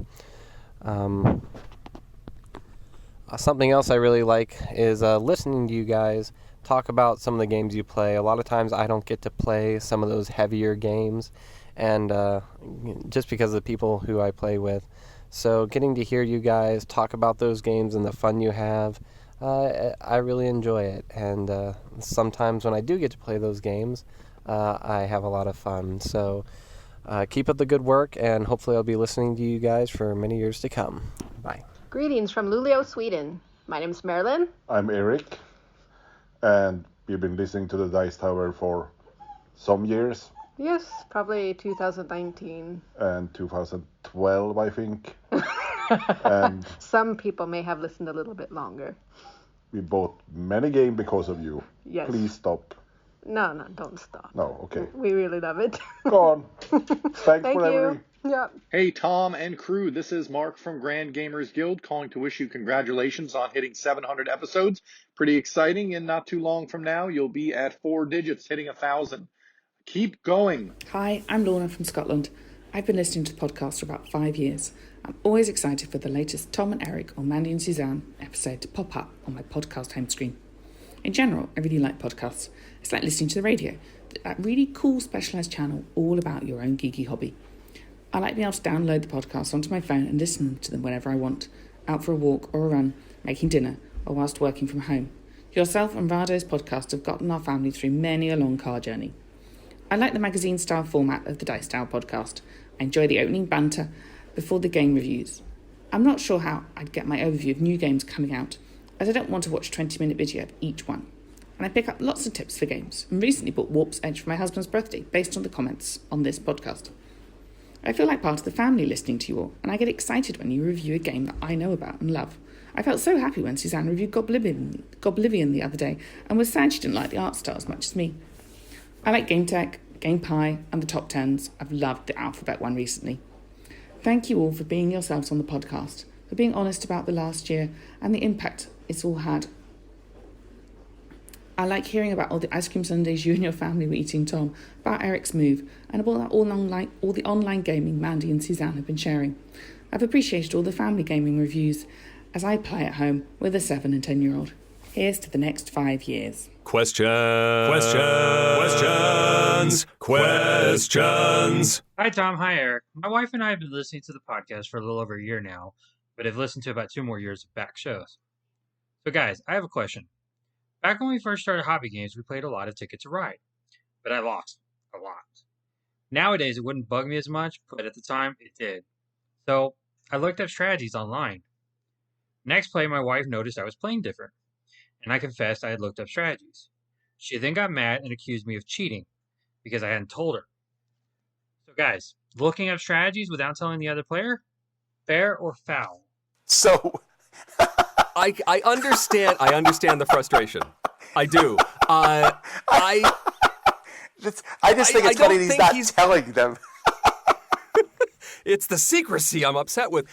Something else I really like is listening to you guys talk about some of the games you play. A lot of times I don't get to play some of those heavier games, and just because of the people who I play with. So getting to hear you guys talk about those games and the fun you have, I really enjoy it. And sometimes when I do get to play those games, I have a lot of fun. So keep up the good work, and hopefully I'll be listening to you guys for many years to come. Bye. Greetings from Luleå, Sweden. My name's Marilyn. I'm Eric, and we've been listening to the Dice Tower for some years. Yes, probably 2019. And 2012, I think. And some people may have listened a little bit longer. We bought many games because of you. Yes. Please stop. No, don't stop. No, okay. We really love it. Go on. Thanks Thank for you. everything. Yeah. Hey, Tom and crew, this is Mark from Grand Gamers Guild calling to wish you congratulations on hitting 700 episodes. Pretty exciting, and not too long from now, you'll be at 4 digits, hitting 1,000. Keep going. Hi, I'm Lorna from Scotland. I've been listening to the podcast for about 5 years. I'm always excited for the latest Tom and Eric or Mandy and Suzanne episode to pop up on my podcast home screen. In general, I really like podcasts. It's like listening to the radio, that really cool specialised channel all about your own geeky hobby. I like being able to download the podcasts onto my phone and listen to them whenever I want, out for a walk or a run, making dinner, or whilst working from home. Yourself and Rado's podcast have gotten our family through many a long car journey. I like the magazine-style format of the Dice Tower podcast. I enjoy the opening banter before the game reviews. I'm not sure how I'd get my overview of new games coming out, as I don't want to watch a 20-minute video of each one. And I pick up lots of tips for games, and recently bought Warp's Edge for my husband's birthday based on the comments on this podcast. I feel like part of the family listening to you all, and I get excited when you review a game that I know about and love. I felt so happy when Suzanne reviewed Goblivion the other day, and was sad she didn't like the art style as much as me. I like Game Tech, Game Pie, and the top 10s. I've loved the alphabet one recently. Thank you all for being yourselves on the podcast, for being honest about the last year and the impact it's all had. I like hearing about all the ice cream sundaes you and your family were eating, Tom, about Eric's move, and about all the online gaming Mandy and Suzanne have been sharing. I've appreciated all the family gaming reviews as I play at home with a 7 and 10-year-old. Here's to the next 5 years. Questions. Hi, Tom. Hi, Eric. My wife and I have been listening to the podcast for a little over a year now, but have listened to about 2 more years of back shows. So, guys, I have a question. Back when we first started hobby games, we played a lot of Ticket to Ride, but I lost a lot. Nowadays, it wouldn't bug me as much, but at the time, it did. So, I looked up strategies online. Next play, my wife noticed I was playing different, and I confessed I had looked up strategies. She then got mad and accused me of cheating because I hadn't told her. So, guys, looking up strategies without telling the other player, fair or foul? So, I understand the frustration. I do. I just think it's funny he's not telling them. It's the secrecy I'm upset with.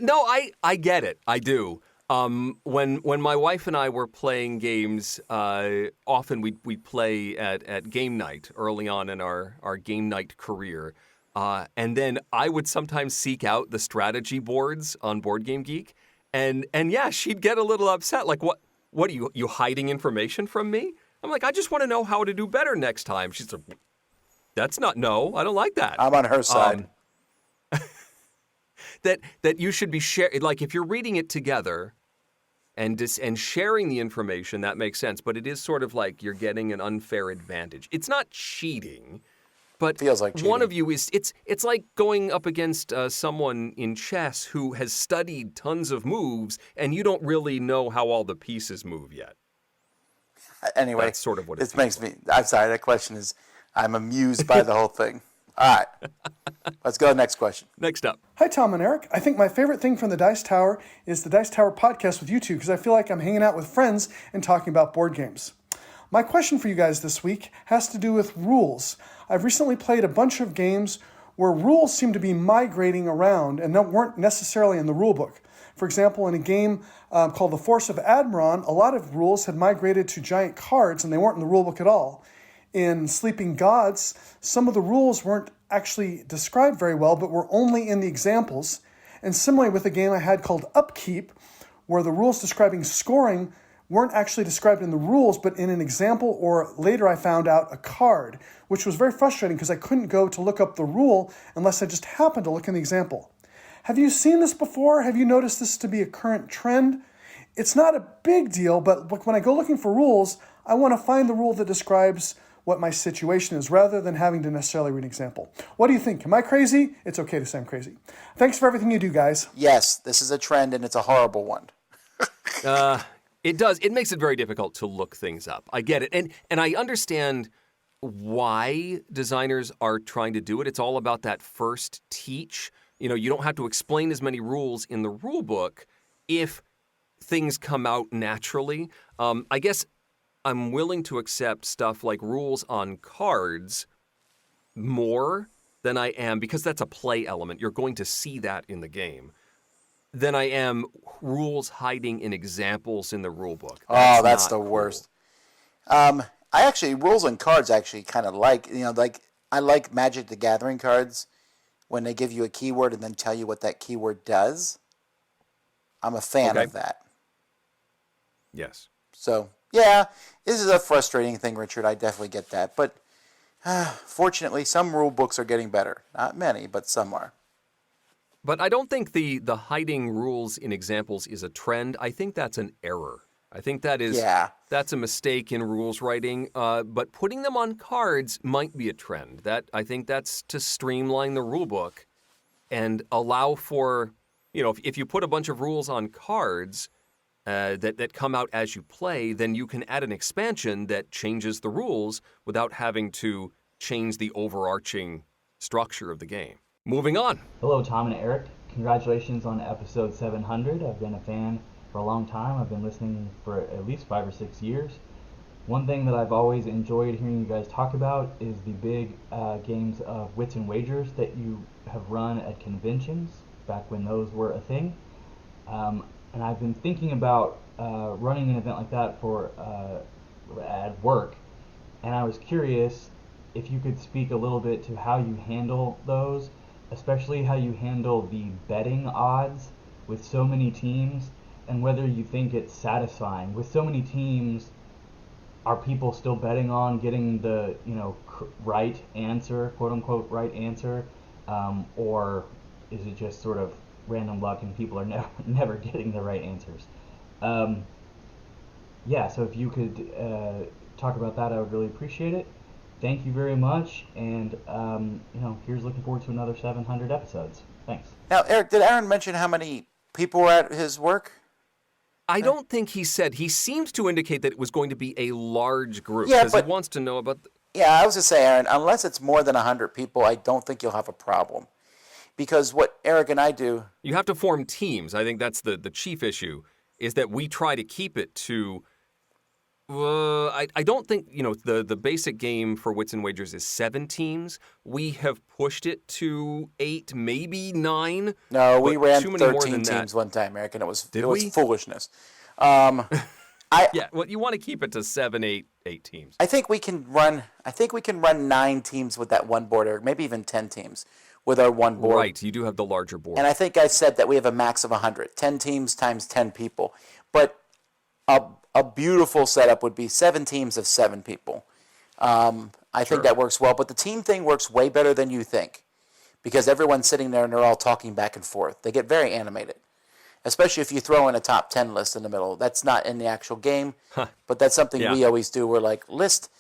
No, I get it. I do. When my wife and I were playing games, often we'd play at game night early on in our game night career. And then I would sometimes seek out the strategy boards on BoardGameGeek. And yeah, she'd get a little upset. Like, what are you hiding information from me? I'm like, I just want to know how to do better next time. She's like, I don't like that. I'm on her side. That you should be sharing, like if you're reading it together and sharing the information, that makes sense. But it is sort of like you're getting an unfair advantage. It's not cheating, but feels like cheating. One of you is it's like going up against someone in chess who has studied tons of moves and you don't really know how all the pieces move yet. Anyway, that's sort of what it makes me. I'm sorry. That question is. I'm amused by the whole thing. All right. Let's go to the next question. Next up. Hi, Tom and Eric. I think my favorite thing from the Dice Tower is the Dice Tower podcast with you two because I feel like I'm hanging out with friends and talking about board games. My question for you guys this week has to do with rules. I've recently played a bunch of games where rules seem to be migrating around and weren't necessarily in the rule book. For example, in a game called The Force of Admiron, a lot of rules had migrated to giant cards and they weren't in the rule book at all. In Sleeping Gods, some of the rules weren't actually described very well, but were only in the examples. And similarly with a game I had called Upkeep, where the rules describing scoring weren't actually described in the rules, but in an example, or later I found out a card, which was very frustrating because I couldn't go to look up the rule unless I just happened to look in the example. Have you seen this before? Have you noticed this to be a current trend? It's not a big deal, but when I go looking for rules, I want to find the rule that describes what my situation is rather than having to necessarily read an example. What do you think? Am I crazy? It's okay to say I'm crazy. Thanks for everything you do, guys. Yes, this is a trend and it's a horrible one. It does. It makes it very difficult to look things up. I get it. And I understand why designers are trying to do it. It's all about that first teach. You know, you don't have to explain as many rules in the rule book if things come out naturally. I guess I'm willing to accept stuff like rules on cards more than I am, because that's a play element. You're going to see that in the game. Than I am rules hiding in examples in the rule book. That's the worst. Rules on cards actually kind of like, I like Magic the Gathering cards. when they give you a keyword and then tell you what that keyword does. I'm a fan of that. Yes. So, yeah, this is a frustrating thing, Richard. I definitely get that. But fortunately, some rule books are getting better. Not many, but some are. But I don't think the hiding rules in examples is a trend. I think that's an error. I think that's a mistake in rules writing. But putting them on cards might be a trend. I think that's to streamline the rule book and allow for, if you put a bunch of rules on cards that come out as you play, then you can add an expansion that changes the rules without having to change the overarching structure of the game. Moving on. Hello, Tom and Eric. Congratulations on episode 700. I've been a fan for a long time. I've been listening for at least 5 or 6 years. One thing that I've always enjoyed hearing you guys talk about is the big games of wits and wagers that you have run at conventions, back when those were a thing. And I've been thinking about running an event like that at work, and I was curious if you could speak a little bit to how you handle those, especially how you handle the betting odds with so many teams, and whether you think it's satisfying. With so many teams, are people still betting on getting the right answer, quote unquote right answer, or is it just sort of random luck and people are never getting the right answers? So if you could talk about that, I would really appreciate it. Thank you very much, and here's looking forward to another 700 episodes. Thanks. Now, Eric, did Aaron mention how many people were at his work? I don't think he said. He seemed to indicate that it was going to be a large group, because he wants to know about... Yeah, I was going to say, Aaron, unless it's more than 100 people, I don't think you'll have a problem. Because what Eric and I do... You have to form teams. I think that's the chief issue, is that we try to keep it to... I don't think, the basic game for Wits and Wagers is 7 teams. We have pushed it to 8, maybe 9. No, we ran 13 teams one time, Eric, and it was foolishness. Yeah, well, you want to keep it to 7, 8 teams. I think we can run 9 teams with that one board, Eric, maybe even 10 teams with our one board. Right, you do have the larger board. And I think I said that we have a max of 100, 10 teams times 10 people. But a beautiful setup would be 7 teams of 7 people. I think that works well, but the team thing works way better than you think, because everyone's sitting there and they're all talking back and forth. They get very animated, especially if you throw in a top 10 list in the middle. That's not in the actual game, but that's something we always do. We're like, list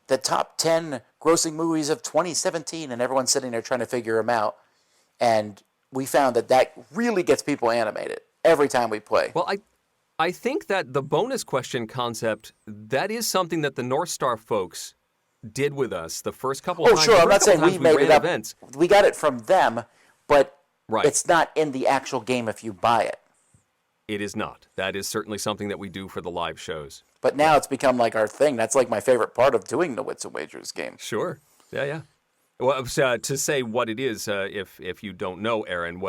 the top 10 grossing movies of 2017, and everyone's sitting there trying to figure them out. And we found that really gets people animated every time we play. Well, I think that the bonus question concept, that is something that the North Star folks did with us the first couple of times. Oh, sure. I'm not saying we made it up. Events. We got it from them, but it's not in the actual game if you buy it. It is not. That is certainly something that we do for the live shows. But now it's become like our thing. That's like my favorite part of doing the Wits and Wagers game. Sure. Yeah. Well, to say what it is, if you don't know, Aaron,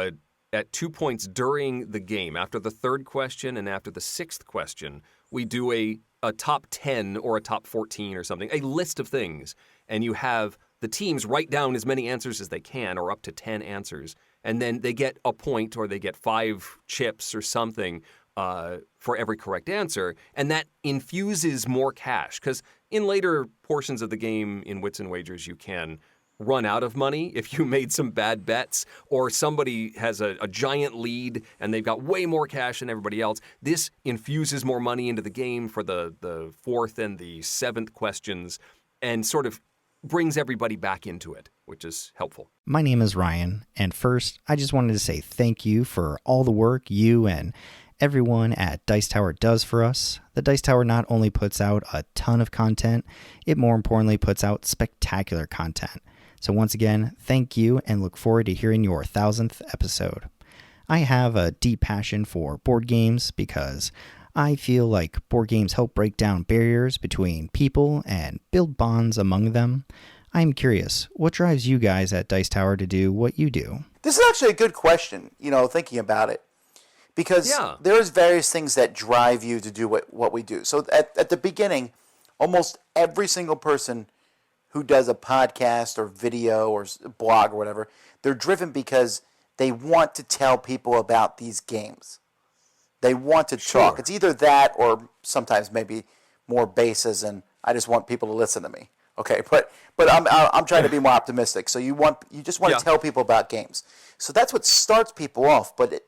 at 2 points during the game, after the 3rd question and after the 6th question, we do a top 10 or a top 14 or something, a list of things. And you have the teams write down as many answers as they can, or up to 10 answers. And then they get a point, or they get 5 chips or something for every correct answer. And that infuses more cash. Because in later portions of the game in Wits and Wagers, you can run out of money if you made some bad bets, or somebody has a giant lead and they've got way more cash than everybody else. This infuses more money into the game for the 4th and the 7th questions, and sort of brings everybody back into it, which is helpful. My name is Ryan, and first, I just wanted to say thank you for all the work you and everyone at Dice Tower does for us. The Dice Tower not only puts out a ton of content, it more importantly puts out spectacular content. So once again, thank you, and look forward to hearing your 1000th episode. I have a deep passion for board games because I feel like board games help break down barriers between people and build bonds among them. I'm curious, what drives you guys at Dice Tower to do what you do? This is actually a good question, thinking about it. Because there's various things that drive you to do what we do. So at the beginning, almost every single person who does a podcast or video or blog or whatever, they're driven because they want to tell people about these games. They want to talk. It's either that or sometimes maybe more bases and I just want people to listen to me. Okay, but I'm trying to be more optimistic. So you just want to tell people about games. So that's what starts people off. But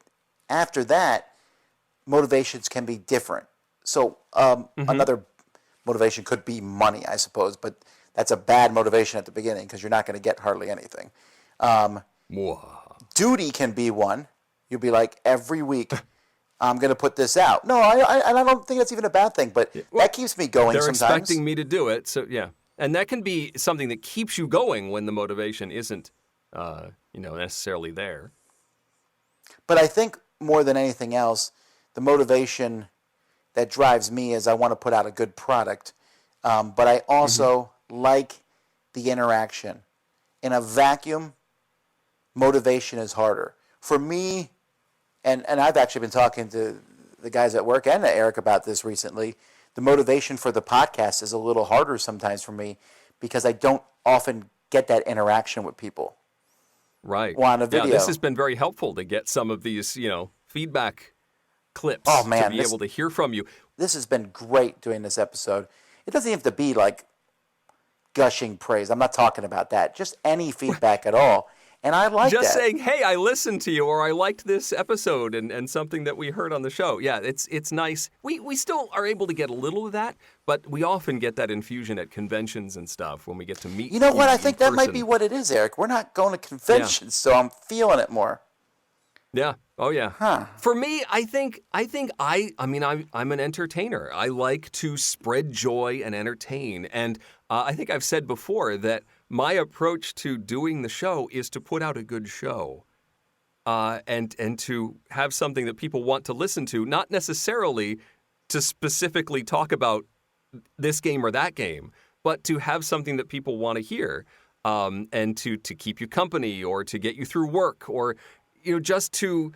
after that, motivations can be different. So another motivation could be money, I suppose. But that's a bad motivation at the beginning because you're not going to get hardly anything. Duty can be one. You'll be like, every week I'm going to put this out. No, I don't think that's even a bad thing. But that keeps me going They're sometimes. expecting me to do it. So, yeah. And that can be something that keeps you going when the motivation isn't, necessarily there. But I think more than anything else, the motivation that drives me is I want to put out a good product. But I also like the interaction. In a vacuum, motivation is harder. For me, and I've actually been talking to the guys at work and to Eric about this recently, the motivation for the podcast is a little harder sometimes for me because I don't often get that interaction with people. Right. Well, on a video. Yeah, this has been very helpful to get some of these, feedback clips to be able to hear from you. This has been great doing this episode. It doesn't have to be like gushing praise. I'm not talking about that. Just any feedback at all. And I like Just that. saying, hey, I listened to you, or I liked this episode and something that we heard on the show. Yeah, it's nice. We still are able to get a little of that, but we often get that infusion at conventions and stuff when we get to meet. You know what? I think that person. might be what it is, Eric. We're not going to conventions, so I'm feeling it more. Yeah. Oh, yeah. Huh. For me, I'm an entertainer. I like to spread joy and entertain. And I think I've said before that my approach to doing the show is to put out a good show and to have something that people want to listen to, not necessarily to specifically talk about this game or that game, but to have something that people want to hear and to keep you company or to get you through work or just to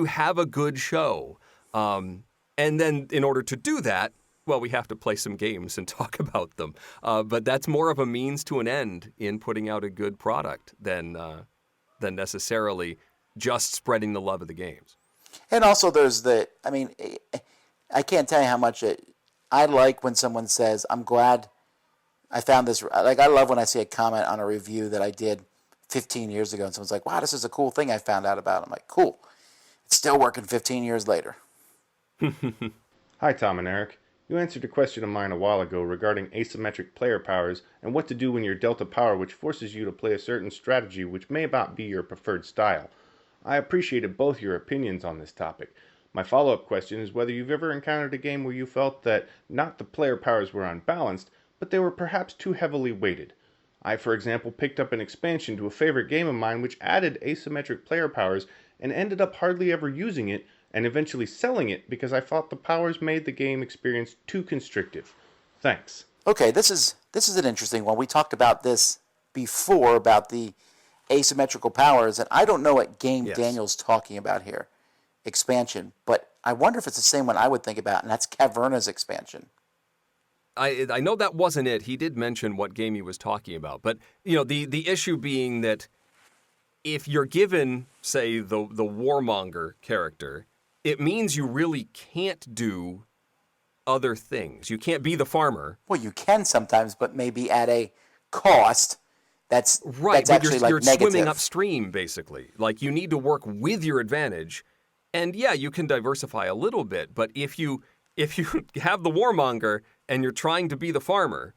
have a good show. And then in order to do that, well, we have to play some games and talk about them. But that's more of a means to an end in putting out a good product than necessarily just spreading the love of the games. And also there's I can't tell you how much I like when someone says, I'm glad I found this. Like, I love when I see a comment on a review that I did 15 years ago and someone's like, wow, this is a cool thing I found out about. I'm like, cool. It's still working 15 years later. Hi, Tom and Eric. You answered a question of mine a while ago regarding asymmetric player powers and what to do when you're dealt a power which forces you to play a certain strategy which may not be your preferred style. I appreciated both your opinions on this topic. My follow-up question is whether you've ever encountered a game where you felt that not the player powers were unbalanced, but they were perhaps too heavily weighted. I, for example, picked up an expansion to a favorite game of mine which added asymmetric player powers and ended up hardly ever using it and eventually selling it because I thought the powers made the game experience too constrictive. Thanks. Okay, this is an interesting one. We talked about this before, about the asymmetrical powers, and I don't know what game Daniel's talking about here, expansion, but I wonder if it's the same one I would think about, and that's Caverna's expansion. I know that wasn't it. He did mention what game he was talking about, but the issue being that if you're given, say, the warmonger character, it means you really can't do other things. You can't be the farmer. Well, you can sometimes, but maybe at a cost that's right. That's actually you're negative. Swimming upstream, basically. Like, you need to work with your advantage, and yeah, you can diversify a little bit. But if you have the warmonger and you're trying to be the farmer,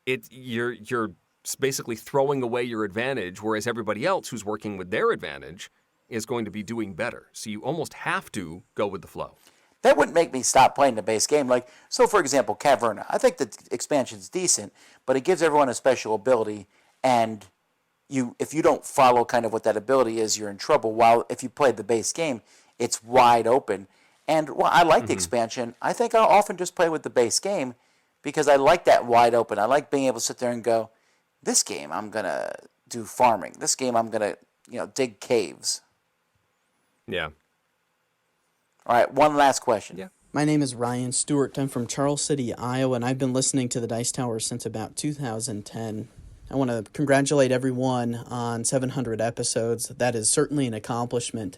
you're basically throwing away your advantage, whereas everybody else who's working with their advantage is going to be doing better. So you almost have to go with the flow. That wouldn't make me stop playing the base game. Like, so for example, Caverna. I think the expansion's decent, but it gives everyone a special ability, and if you don't follow kind of what that ability is, you're in trouble. While if you play the base game, it's wide open. And well, I like the expansion. I think I'll often just play with the base game because I like that wide open. I like being able to sit there and go, this game I'm going to do farming. This game I'm going to, dig caves. Yeah. All right, one last question. Yeah. My name is Ryan Stewart. I'm from Charles City, Iowa, and I've been listening to the Dice Tower since about 2010. I want to congratulate everyone on 700 episodes. That is certainly an accomplishment.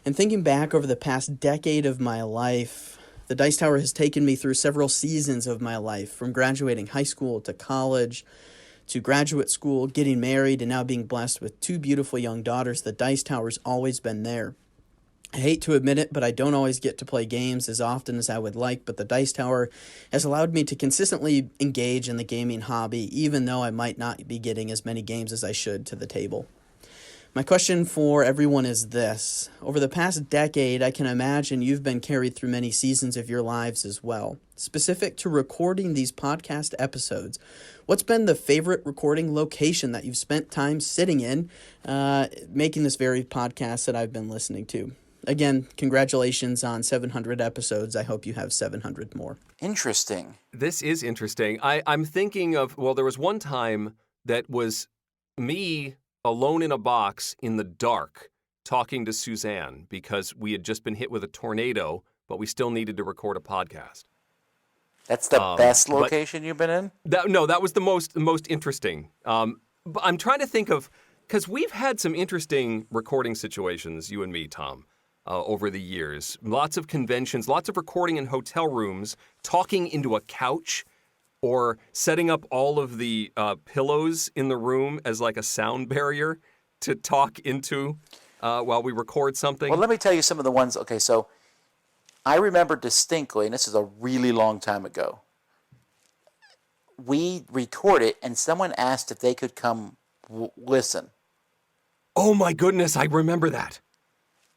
And thinking back over the past decade of my life, the Dice Tower has taken me through several seasons of my life, from graduating high school to college to graduate school, getting married, and now being blessed with 2 beautiful young daughters. The Dice Tower's always been there. I hate to admit it, but I don't always get to play games as often as I would like, but the Dice Tower has allowed me to consistently engage in the gaming hobby, even though I might not be getting as many games as I should to the table. My question for everyone is this. Over the past decade, I can imagine you've been carried through many seasons of your lives as well. Specific to recording these podcast episodes, what's been the favorite recording location that you've spent time sitting in, making this very podcast that I've been listening to? Again, congratulations on 700 episodes. I hope you have 700 more. Interesting. This is interesting. I'm thinking of, well, there was one time that was me alone in a box in the dark talking to Suzanne because we had just been hit with a tornado, but we still needed to record a podcast. That's the best location you've been in? That was the most interesting. But I'm trying to think of, because we've had some interesting recording situations, you and me, Tom. Over the years. Lots of conventions, lots of recording in hotel rooms, talking into a couch, or setting up all of the pillows in the room as like a sound barrier to talk into while we record something. Well, let me tell you some of the ones. Okay, so I remember distinctly, and this is a really long time ago, we recorded and someone asked if they could come listen. Oh my goodness, I remember that.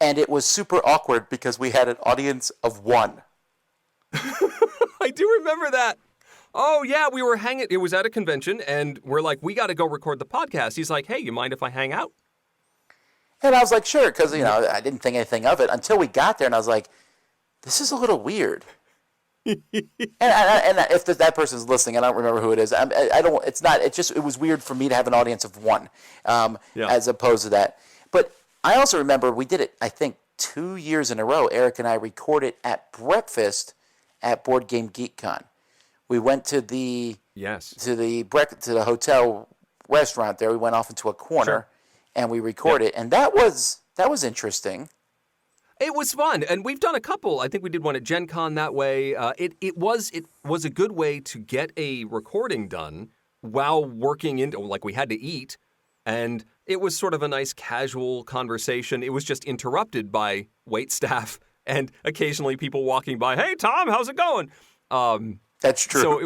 And it was super awkward because we had an audience of 1. I do remember that. Oh, yeah, we were hanging. It was at a convention, and we're like, we got to go record the podcast. He's like, hey, you mind if I hang out? And I was like, sure, because, I didn't think anything of it until we got there, and I was like, this is a little weird. and if that person's listening, I don't remember who it is. It was weird for me to have an audience of 1 as opposed to that. But I also remember we did it, I think, 2 years in a row. Eric and I recorded at breakfast at Board Game GeekCon. We went to the hotel restaurant there. We went off into a corner and we recorded, and that was interesting. It was fun, and we've done a couple. I think we did one at Gen Con that way. It was a good way to get a recording done while working like we had to eat, and it was sort of a nice casual conversation. It was just interrupted by waitstaff and occasionally people walking by. Hey, Tom, how's it going? That's true. So it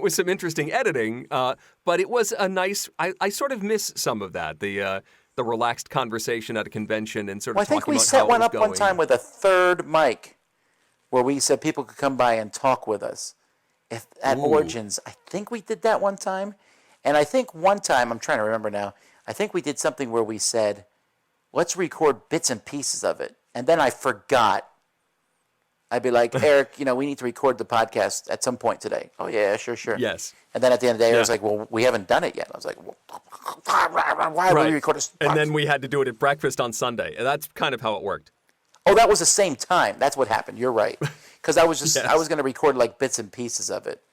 was some interesting editing, but it was a nice. I sort of miss some of that. The relaxed conversation at a convention and sort of talking about how it was going. I think we set one up one time with a third mic, where we said people could come by and talk with us. At Origins, I think we did that one time, and I think one time I'm trying to remember now. I think we did something where we said, let's record bits and pieces of it. And then I forgot. I'd be like, Eric, we need to record the podcast at some point today. Oh, yeah, sure. Yes. And then at the end of the day, I was like, well, we haven't done it yet. I was like, well, why would we record this? And then we had to do it at breakfast on Sunday. And that's kind of how it worked. Oh, that was the same time. That's what happened. You're right. Because I was going to record like bits and pieces of it.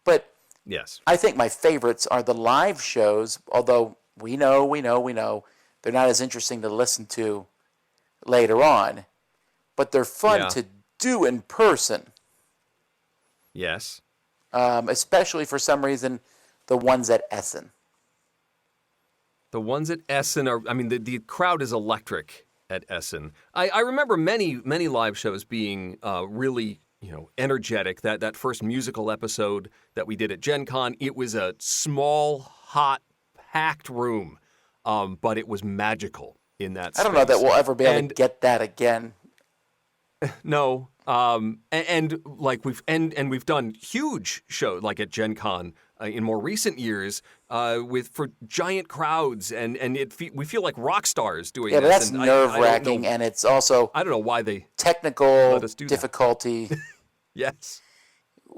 But yes, I think my favorites are the live shows, although we know they're not as interesting to listen to later on, but they're fun to do in person. Yes. Especially for some reason, the ones at Essen. The ones at Essen are, the crowd is electric at Essen. I remember many live shows being really, energetic. That first musical episode that we did at Gen Con, it was a small, hot, packed room, but it was magical in that space. I don't know that we'll ever be able to get that again. No, and we've done huge shows like at Gen Con in more recent years for giant crowds, and we feel like rock stars doing this. Yeah, but that's nerve-wracking, and it's also I don't know why they technical difficulty. Yes,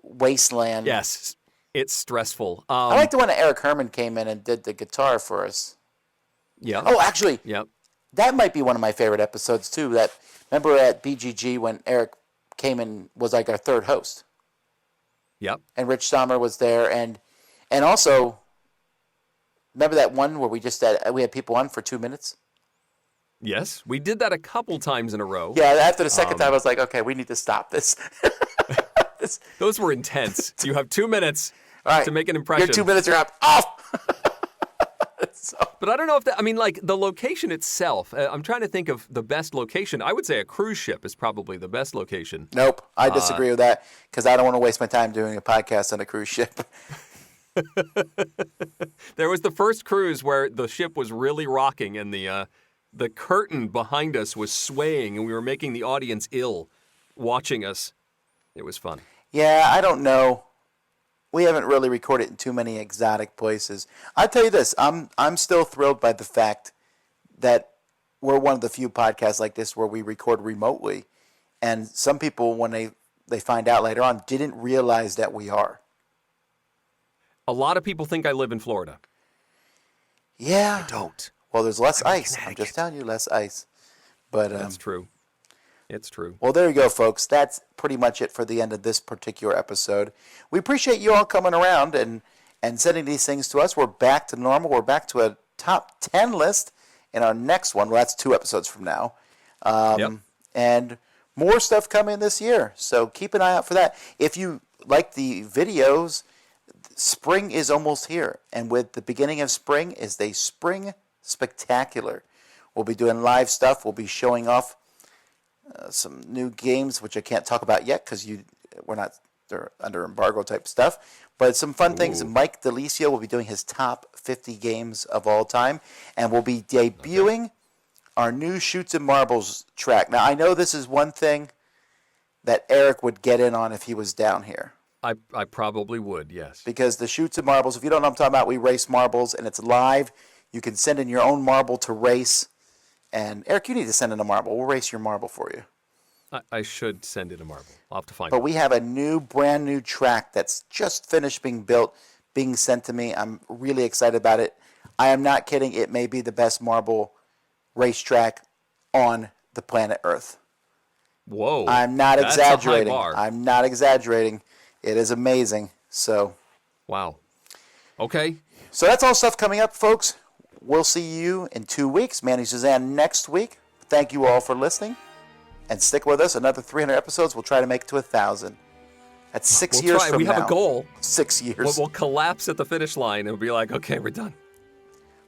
wasteland. Yes, it's stressful. I like the one that Eric Herman came in and did the guitar for us. Yeah. Oh, actually, yeah. That might be one of my favorite episodes too. Remember at BGG when Eric came and was like our third host. Yep. And Rich Sommer was there, and also, remember that one where we had people on for 2 minutes? Yes, we did that a couple times in a row. Yeah, after the second time, I was like, okay, we need to stop this. Those were intense. You have 2 minutes to make an impression. Your 2 minutes are up. Off! But I don't know if the location itself, I'm trying to think of the best location. I would say a cruise ship is probably the best location. Nope, I disagree with that because I don't want to waste my time doing a podcast on a cruise ship. There was the first cruise where the ship was really rocking and the curtain behind us was swaying and we were making the audience ill watching us. It was fun. Yeah, I don't know. We haven't really recorded in too many exotic places. I'll tell you this, I'm still thrilled by the fact that we're one of the few podcasts like this where we record remotely. And some people, when they find out later on, didn't realize that we are. A lot of people think I live in Florida. Yeah. I don't. Well, there's less ice. I'm just telling you, less ice. But that's true. It's true. Well, there you go, folks. That's pretty much it for the end of this particular episode. We appreciate you all coming around and sending these things to us. We're back to normal. We're back to a top 10 list in our next one. Well, that's 2 episodes from now. And more stuff coming this year. So keep an eye out for that. If you like the videos, spring is almost here. And with the beginning of spring is the Spring Spectacular. We'll be doing live stuff. We'll be showing off some new games, which I can't talk about yet because they're under embargo type stuff. But some fun things. Mike DeLisio will be doing his top 50 games of all time, and we'll be debuting our new Shoots and Marbles track. Now, I know this is one thing that Eric would get in on if he was down here. I probably would, yes. Because the Shoots and Marbles, if you don't know what I'm talking about, we race marbles, and it's live. You can send in your own marble to race. And Eric, you need to send in a marble. We'll race your marble for you. I should send in a marble. I'll have to find it. But we have a brand new track that's just finished being built, being sent to me. I'm really excited about it. I am not kidding. It may be the best marble racetrack on the planet Earth. Whoa. I'm not exaggerating. A high bar. I'm not exaggerating. It is amazing. So. Wow. Okay. So that's all stuff coming up, folks. We'll see you in 2 weeks. Manny Suzanne next week. Thank you all for listening. And stick with us. Another 300 episodes. We'll try to make it to 1,000. That's 6 years from now. We have a goal. 6 years. We'll collapse at the finish line and be like, okay, we're done.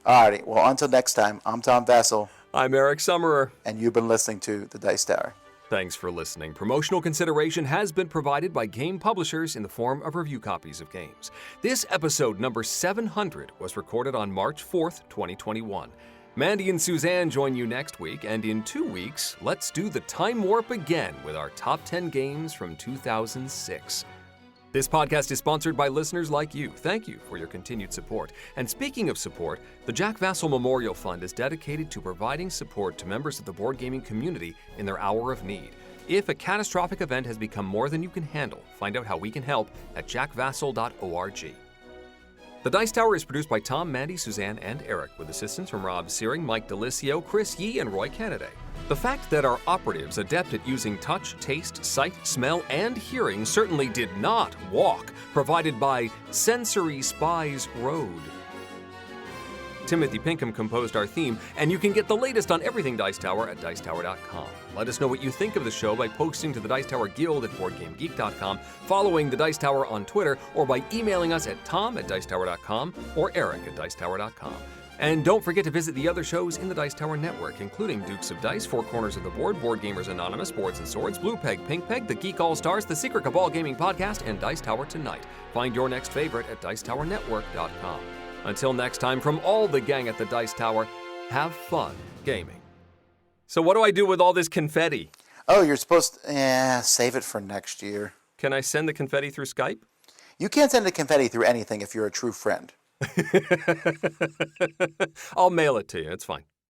All righty. Well, until next time, I'm Tom Vassell. I'm Eric Summerer. And you've been listening to The Dice Tower. Thanks for listening. Promotional consideration has been provided by game publishers in the form of review copies of games. This episode number 700 was recorded on March 4th, 2021. Mandy and Suzanne join you next week, and in 2 weeks, let's do the time warp again with our top 10 games from 2006. This podcast is sponsored by listeners like you. Thank you for your continued support. And speaking of support, the Jack Vassell Memorial Fund is dedicated to providing support to members of the board gaming community in their hour of need. If a catastrophic event has become more than you can handle, find out how we can help at jackvassell.org. The Dice Tower is produced by Tom, Mandy, Suzanne, and Eric, with assistance from Rob Searing, Mike DeLisio, Chris Yee, and Roy Kennedy. The fact that our operatives adept at using touch, taste, sight, smell, and hearing certainly did not walk, provided by Sensory Spies Road. Timothy Pinkham composed our theme, and you can get the latest on everything Dice Tower at dicetower.com. Let us know what you think of the show by posting to the Dice Tower Guild at BoardGameGeek.com, following the Dice Tower on Twitter, or by emailing us at tom@dicetower.com or eric@dicetower.com. And don't forget to visit the other shows in the Dice Tower Network, including Dukes of Dice, Four Corners of the Board, Board Gamers Anonymous, Boards and Swords, Blue Peg, Pink Peg, The Geek All-Stars, The Secret Cabal Gaming Podcast, and Dice Tower Tonight. Find your next favorite at dicetowernetwork.com. Until next time, from all the gang at the Dice Tower, have fun gaming. So what do I do with all this confetti? Oh, you're supposed to save it for next year. Can I send the confetti through Skype? You can't send the confetti through anything if you're a true friend. I'll mail it to you. It's fine.